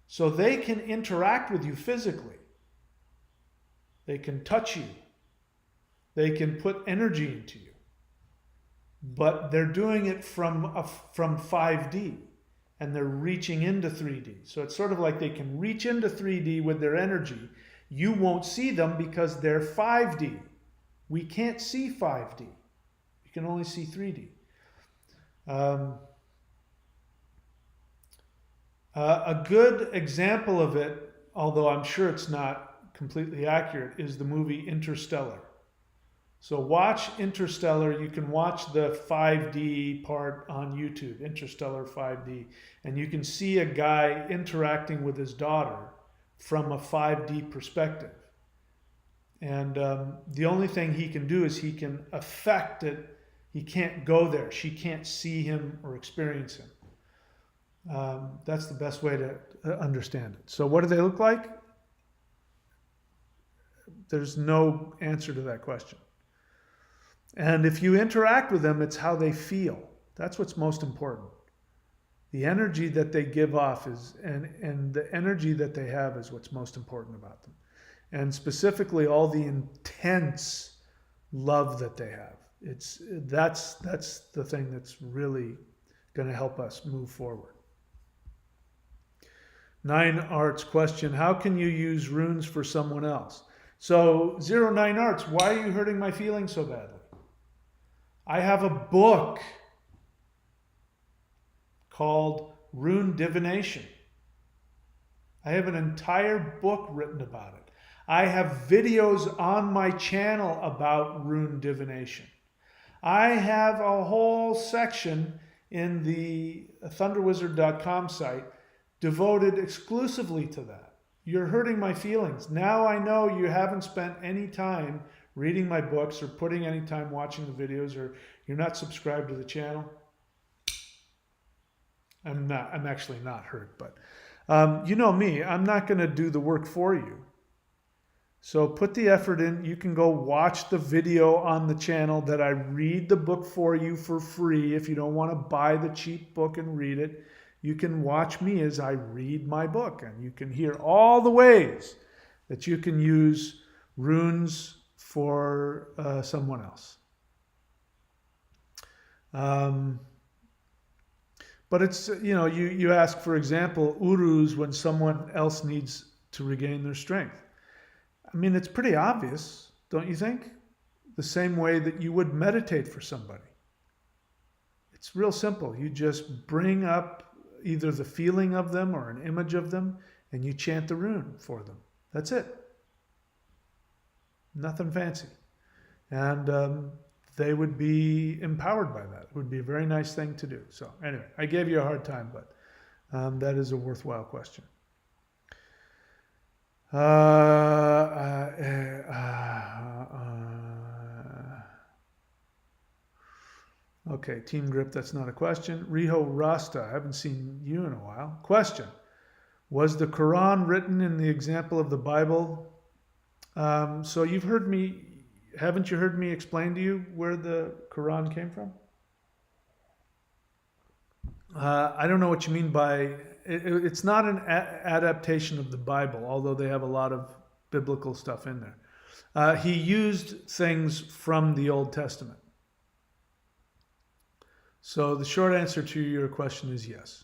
Speaker 1: So they can interact with you physically. They can touch you. They can put energy into you. But they're doing it from 5D, and they're reaching into 3D. So it's sort of like they can reach into 3D with their energy. You won't see them because they're 5D. We can't see 5D. You can only see 3D. A good example of it, although I'm sure it's not completely accurate, is the movie Interstellar. So watch Interstellar. You can watch the 5D part on YouTube, Interstellar 5D, and you can see a guy interacting with his daughter from a 5D perspective. And the only thing he can do is he can affect it. He can't go there. She can't see him or experience him. That's the best way to understand it. So what do they look like? There's no answer to that question. And if you interact with them, it's how they feel. That's what's most important. The energy that they give off and the energy that they have is what's most important about them. And specifically all the intense love that they have. That's the thing that's really going to help us move forward. 9 Arts question, how can you use runes for someone else? So 09 Arts, why are you hurting my feelings so badly? I have a book called Rune Divination. I have an entire book written about it. I have videos on my channel about rune divination. I have a whole section in the thunderwizard.com site devoted exclusively to that. You're hurting my feelings. Now I know you haven't spent any time reading my books or putting any time watching the videos, or you're not subscribed to the channel. I'm actually not hurt, but you know me, I'm not going to do the work for you. So put the effort in. You can go watch the video on the channel that I read the book for you for free. If you don't want to buy the cheap book and read it, you can watch me as I read my book, and you can hear all the ways that you can use runes for someone else. But it's, you ask, for example, urus when someone else needs to regain their strength. I mean, it's pretty obvious, don't you think? The same way that you would meditate for somebody. It's real simple. You just bring up either the feeling of them or an image of them, and you chant the rune for them. That's it. Nothing fancy. And they would be empowered by that. It would be a very nice thing to do. So anyway, I gave you a hard time, but that is a worthwhile question. Okay, Team Grip, that's not a question. Riho Rasta, I haven't seen you in a while. Question, was the Quran written in the example of the Bible? So you've heard me, haven't you heard me explain to you where the Quran came from? I don't know what you mean by, it's not an adaptation of the Bible, although they have a lot of biblical stuff in there. He used things from the Old Testament. So the short answer to your question is yes.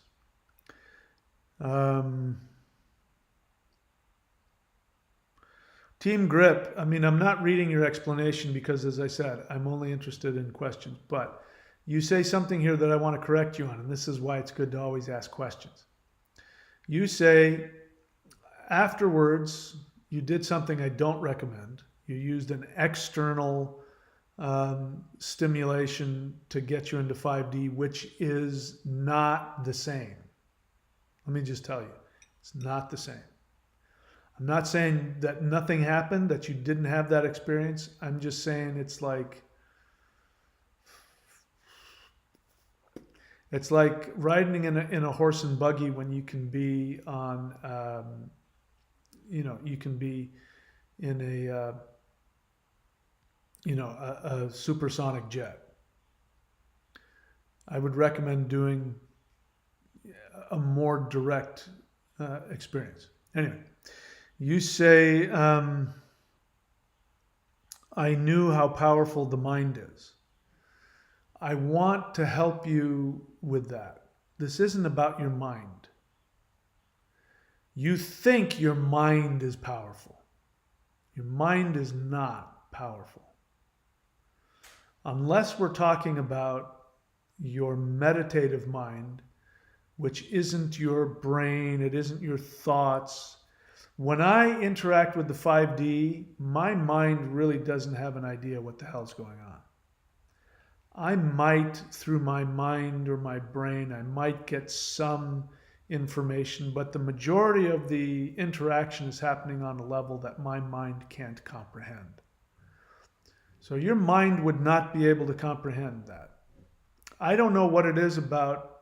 Speaker 1: Team Grip, I mean, I'm not reading your explanation because, as I said, I'm only interested in questions. But you say something here that I want to correct you on, and this is why it's good to always ask questions. You say, afterwards, you did something I don't recommend. You used an external stimulation to get you into 5D, which is not the same. Let me just tell you, it's not the same. I'm not saying that nothing happened, that you didn't have that experience. I'm just saying it's like riding in a horse and buggy when you can be on, you can be in a supersonic jet. I would recommend doing a more direct experience. Anyway. You say, I knew how powerful the mind is. I want to help you with that. This isn't about your mind. You think your mind is powerful. Your mind is not powerful. Unless we're talking about your meditative mind, which isn't your brain, it isn't your thoughts. When I interact with the 5D, my mind really doesn't have an idea what the hell's going on. I might, through my mind or my brain, I might get some information, but the majority of the interaction is happening on a level that my mind can't comprehend. So your mind would not be able to comprehend that. I don't know what it is about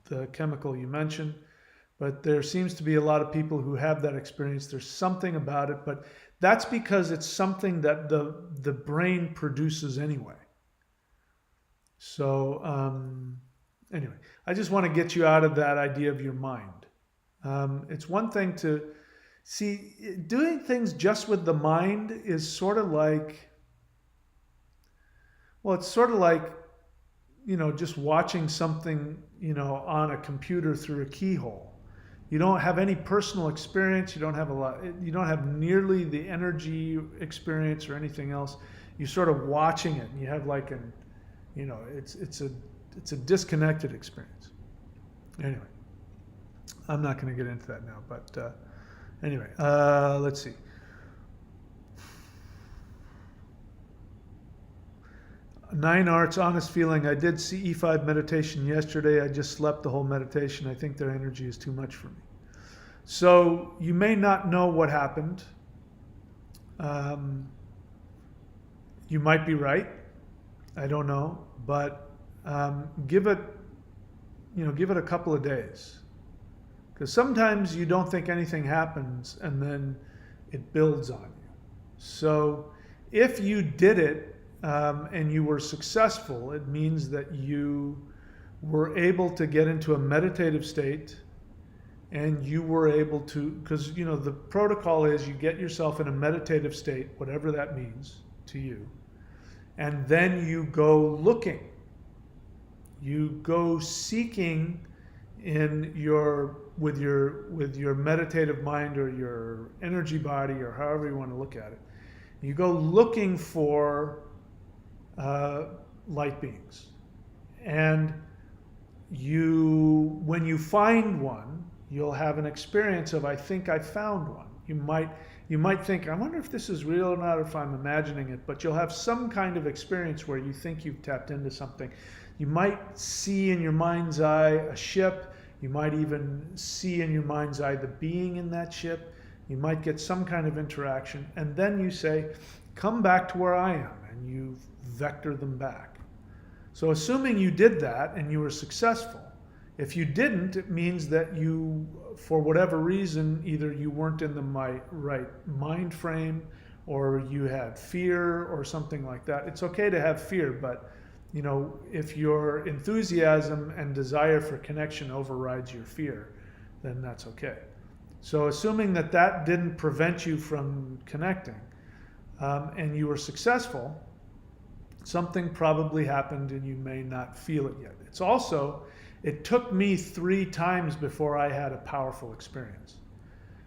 Speaker 1: the chemical you mentioned, but there seems to be a lot of people who have that experience. There's something about it, but that's because it's something that the brain produces anyway. So anyway, I just want to get you out of that idea of your mind. It's one thing to see, doing things just with the mind is sort of like, well, it's sort of like, just watching something, on a computer through a keyhole. You don't have any personal experience. You don't have nearly the energy experience or anything else. You're sort of watching it, and you have like it's a disconnected experience. Anyway, I'm not going to get into that now, but anyway, let's see. Nine Arts, honest feeling. I did CE5 meditation yesterday. I just slept the whole meditation. I think their energy is too much for me. So you may not know what happened. You might be right. I don't know, but give it a couple of days, because sometimes you don't think anything happens and then it builds on you. So if you did it, and you were successful, it means that you were able to get into a meditative state, and you were able to, because the protocol is you get yourself in a meditative state, whatever that means to you, and then you go looking, you go seeking with your meditative mind or your energy body, or however you want to look at it. You go looking for light beings, and when you find one, you'll have an experience of, I think I found one. You might think, I wonder if this is real or not, or if I'm imagining it, but you'll have some kind of experience where you think you've tapped into something. You might see in your mind's eye a ship. You might even see in your mind's eye the being in that ship. You might get some kind of interaction, and then you say, come back to where I am, and you vector them back. So assuming you did that and you were successful, if you didn't, it means that you, for whatever reason, either you weren't in the right mind frame, or you had fear or something like that. It's okay to have fear, but if your enthusiasm and desire for connection overrides your fear, then that's okay. So assuming that didn't prevent you from connecting, and you were successful, Something probably happened and you may not feel it yet. It's also, it took me 3 times before I had a powerful experience.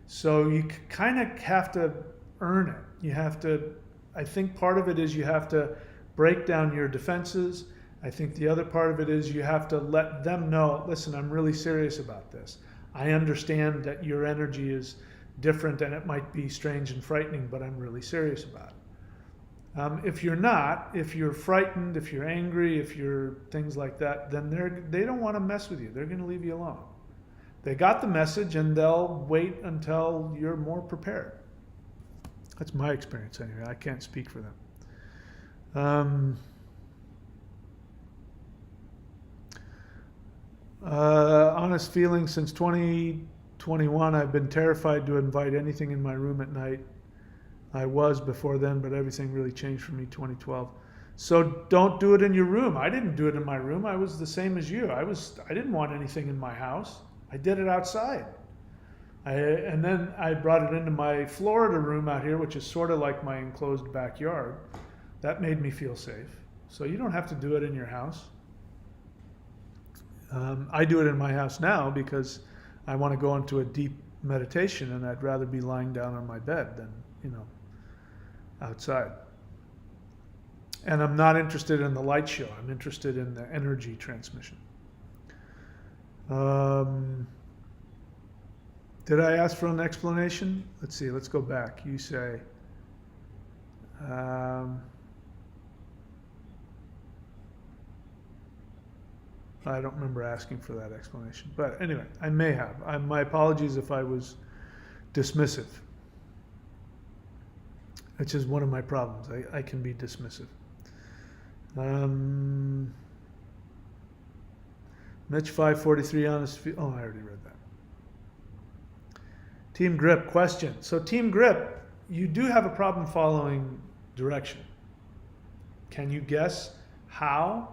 Speaker 1: So you kind of have to earn it. You have to, I think part of it is you have to break down your defenses. I think the other part of it is you have to let them know, listen, I'm really serious about this. I understand that your energy is different and it might be strange and frightening, but I'm really serious about it. If you're not, if you're frightened, if you're angry, if you're things like that, then they don't want to mess with you. They're going to leave you alone. They got the message and they'll wait until you're more prepared. That's my experience anyway. I can't speak for them. Honest feeling, since 2021, I've been terrified to invite anything in my room at night. I was before then, but everything really changed for me 2012. So don't do it in your room. I didn't do it in my room. I was the same as you. I didn't want anything in my house. I did it outside. And then I brought it into my Florida room out here, which is sort of like my enclosed backyard. That made me feel safe. So you don't have to do it in your house. I do it in my house now because I want to go into a deep meditation, and I'd rather be lying down on my bed than, outside. And I'm not interested in the light show. I'm interested in the energy transmission. Did I ask for an explanation? Let's see. Let's go back. You say, I don't remember asking for that explanation. But anyway, I may have. My apologies if I was dismissive. Which is one of my problems. I can be dismissive. Mitch 543 honest. Oh, I already read that. Team Grip question. So Team Grip, you do have a problem following direction. Can you guess how?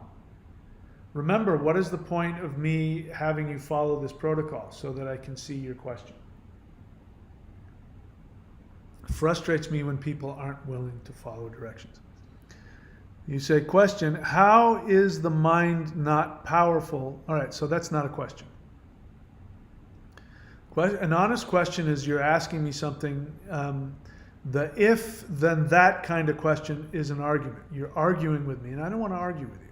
Speaker 1: Remember, what is the point of me having you follow this protocol so that I can see your question? It frustrates me when people aren't willing to follow directions. You say, question, how is the mind not powerful? All right, so that's not a question. An honest question is you're asking me something. The if, then that kind of question is an argument. You're arguing with me, and I don't want to argue with you.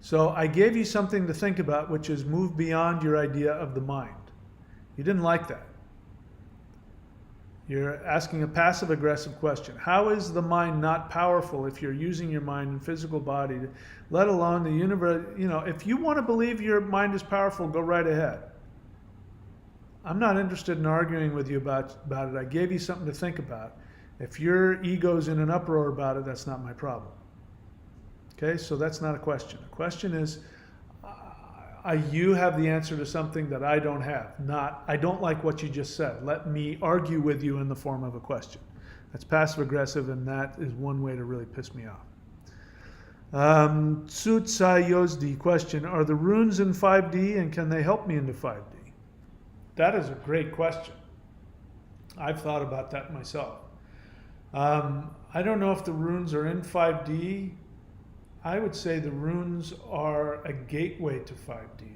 Speaker 1: So I gave you something to think about, which is move beyond your idea of the mind. You didn't like that. You're asking a passive-aggressive question. How is the mind not powerful if you're using your mind and physical body, let alone the universe? If you want to believe your mind is powerful, go right ahead. I'm not interested in arguing with you about it. I gave you something to think about. If your ego's in an uproar about it, that's not my problem. Okay, so that's not a question. A question is, you have the answer to something that I don't have. I don't like what you just said. Let me argue with you in the form of a question. That's passive-aggressive, and that is one way to really piss me off. Tsutsai Yozdi question, are the runes in 5D, and can they help me into 5D? That is a great question. I've thought about that myself. I don't know if the runes are in 5D. I would say the runes are a gateway to 5D.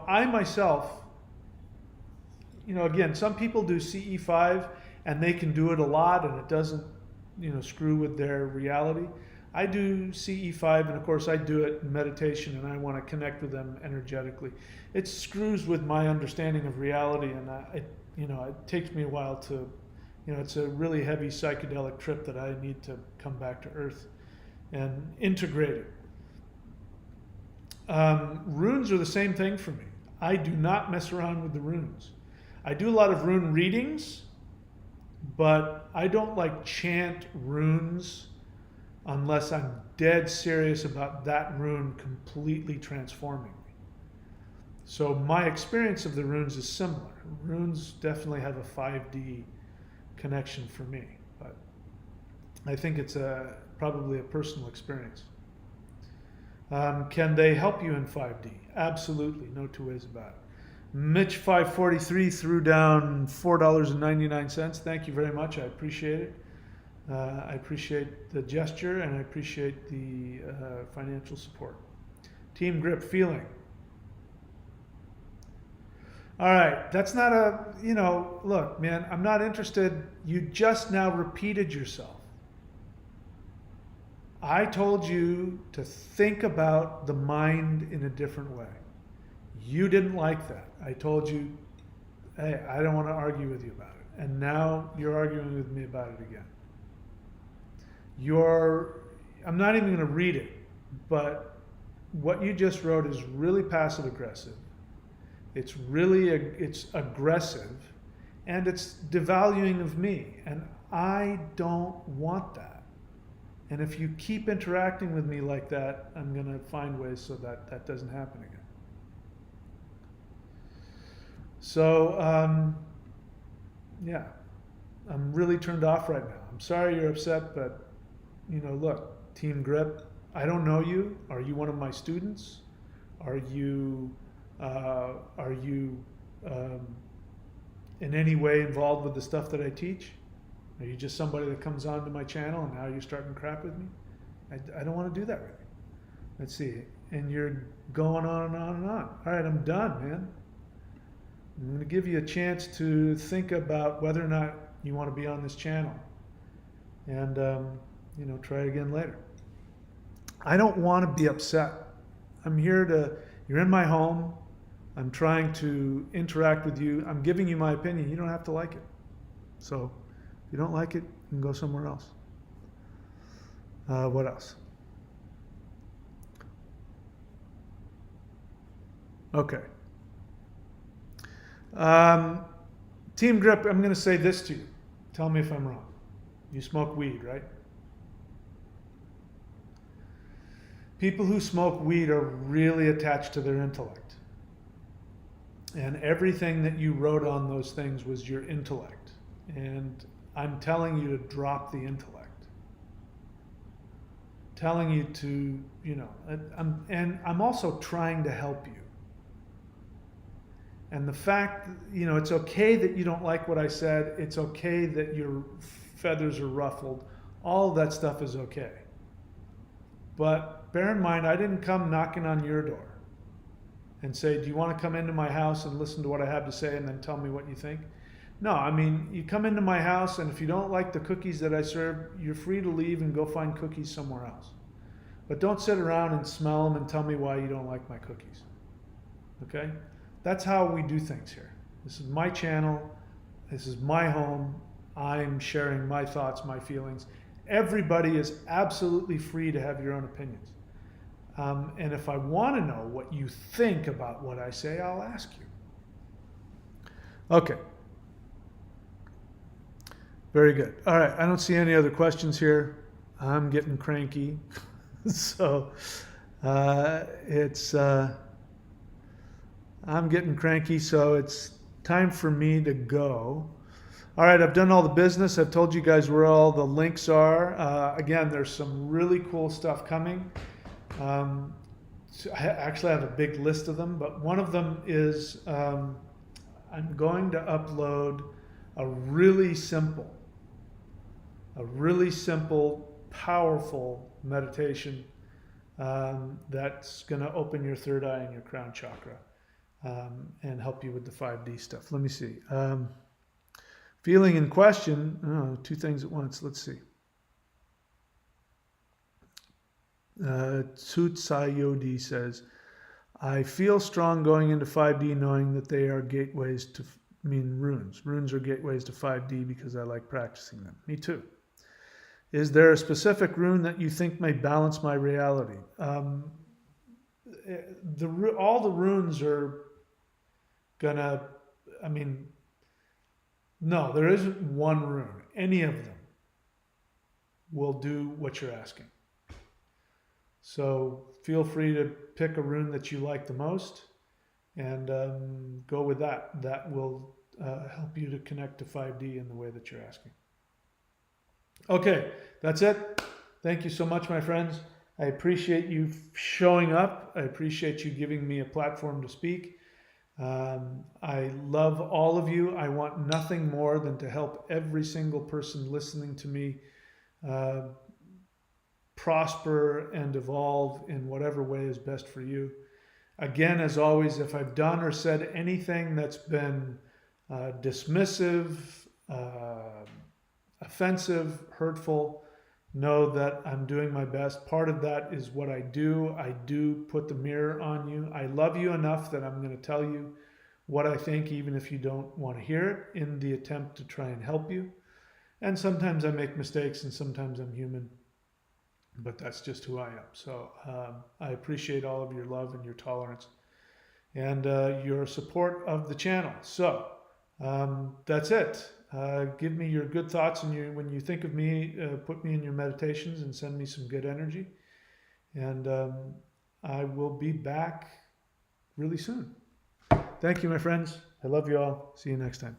Speaker 1: I myself, again, some people do CE5 and they can do it a lot and it doesn't, screw with their reality. I do CE5 and of course I do it in meditation and I want to connect with them energetically. It screws with my understanding of reality and it takes me a while to, it's a really heavy psychedelic trip that I need to come back to Earth and integrate it. Runes are the same thing for me. I do not mess around with the runes. I do a lot of rune readings, but I don't chant runes unless I'm dead serious about that rune completely transforming me. So my experience of the runes is similar. Runes definitely have a 5D connection for me, but I think it's probably a personal experience. Can they help you in 5D? Absolutely, no two ways about it. Mitch543 threw down $4.99. Thank you very much. I appreciate it. I appreciate the gesture, and I appreciate the financial support. Team Grip Feeling. All right, that's not a, look, man, I'm not interested. You just now repeated yourself. I told you to think about the mind in a different way. You didn't like that. I told you, hey, I don't want to argue with you about it. And now you're arguing with me about it again. I'm not even going to read it, but what you just wrote is really passive aggressive. It's aggressive, and it's devaluing of me. And I don't want that. And if you keep interacting with me like that, I'm going to find ways so that that doesn't happen again. So, yeah, I'm really turned off right now. I'm sorry you're upset, but, look, Team Grip, I don't know you. Are you one of my students? Are you in any way involved with the stuff that I teach? Are you just somebody that comes onto my channel and now you're starting crap with me? I don't want to do that with you. Let's see. And you're going on and on and on. All right, I'm done, man. I'm going to give you a chance to think about whether or not you want to be on this channel. And, try it again later. I don't want to be upset. I'm here you're in my home. I'm trying to interact with you. I'm giving you my opinion. You don't have to like it. So if you don't like it, you can go somewhere else. What else? Okay. Team Grip, I'm going to say this to you. Tell me if I'm wrong. You smoke weed, right? People who smoke weed are really attached to their intellect. And everything that you wrote on those things was your intellect. And I'm telling you to drop the intellect. Telling you to, I'm also trying to help you. And the fact, it's okay that you don't like what I said. It's okay that your feathers are ruffled. All of that stuff is okay. But bear in mind, I didn't come knocking on your door and say, do you want to come into my house and listen to what I have to say and then tell me what you think? No, you come into my house, and if you don't like the cookies that I serve, you're free to leave and go find cookies somewhere else. But don't sit around and smell them and tell me why you don't like my cookies. Okay? That's how we do things here. This is my channel. This is my home. I'm sharing my thoughts, my feelings. Everybody is absolutely free to have your own opinions. And if I want to know what you think about what I say, I'll ask you. Okay. Very good. All right. I don't see any other questions here. I'm getting cranky. So I'm getting cranky, so it's time for me to go. All right, I've done all the business. I've told you guys where all the links are. Again, there's some really cool stuff coming. I actually have a big list of them, but one of them is I'm going to upload a really simple, powerful meditation that's going to open your third eye and your crown chakra and help you with the 5D stuff. Let me see. Feeling in question, two things at once. Let's see. Tsutsayodi says, I feel strong going into 5D knowing that they are gateways to, runes. Runes are gateways to 5D because I like practicing them. Me too. Is there a specific rune that you think may balance my reality? All the runes are gonna, no, there isn't one rune. Any of them will do what you're asking. So feel free to pick a rune that you like the most and go with that. That will help you to connect to 5D in the way that you're asking. Okay, that's it. Thank you so much, my friends. I appreciate you showing up. I appreciate you giving me a platform to speak. I love all of you. I want nothing more than to help every single person listening to me uh, prosper and evolve in whatever way is best for you. Again, as always, if I've done or said anything that's been dismissive, offensive, hurtful, know that I'm doing my best. Part of that is what I do. I do put the mirror on you. I love you enough that I'm going to tell you what I think, even if you don't want to hear it, in the attempt to try and help you. And sometimes I make mistakes and sometimes I'm human, but that's just who I am. So I appreciate all of your love and your tolerance and your support of the channel. So that's it. Give me your good thoughts, and when you think of me, put me in your meditations and send me some good energy. And I will be back really soon. Thank you, my friends. I love you all. See you next time.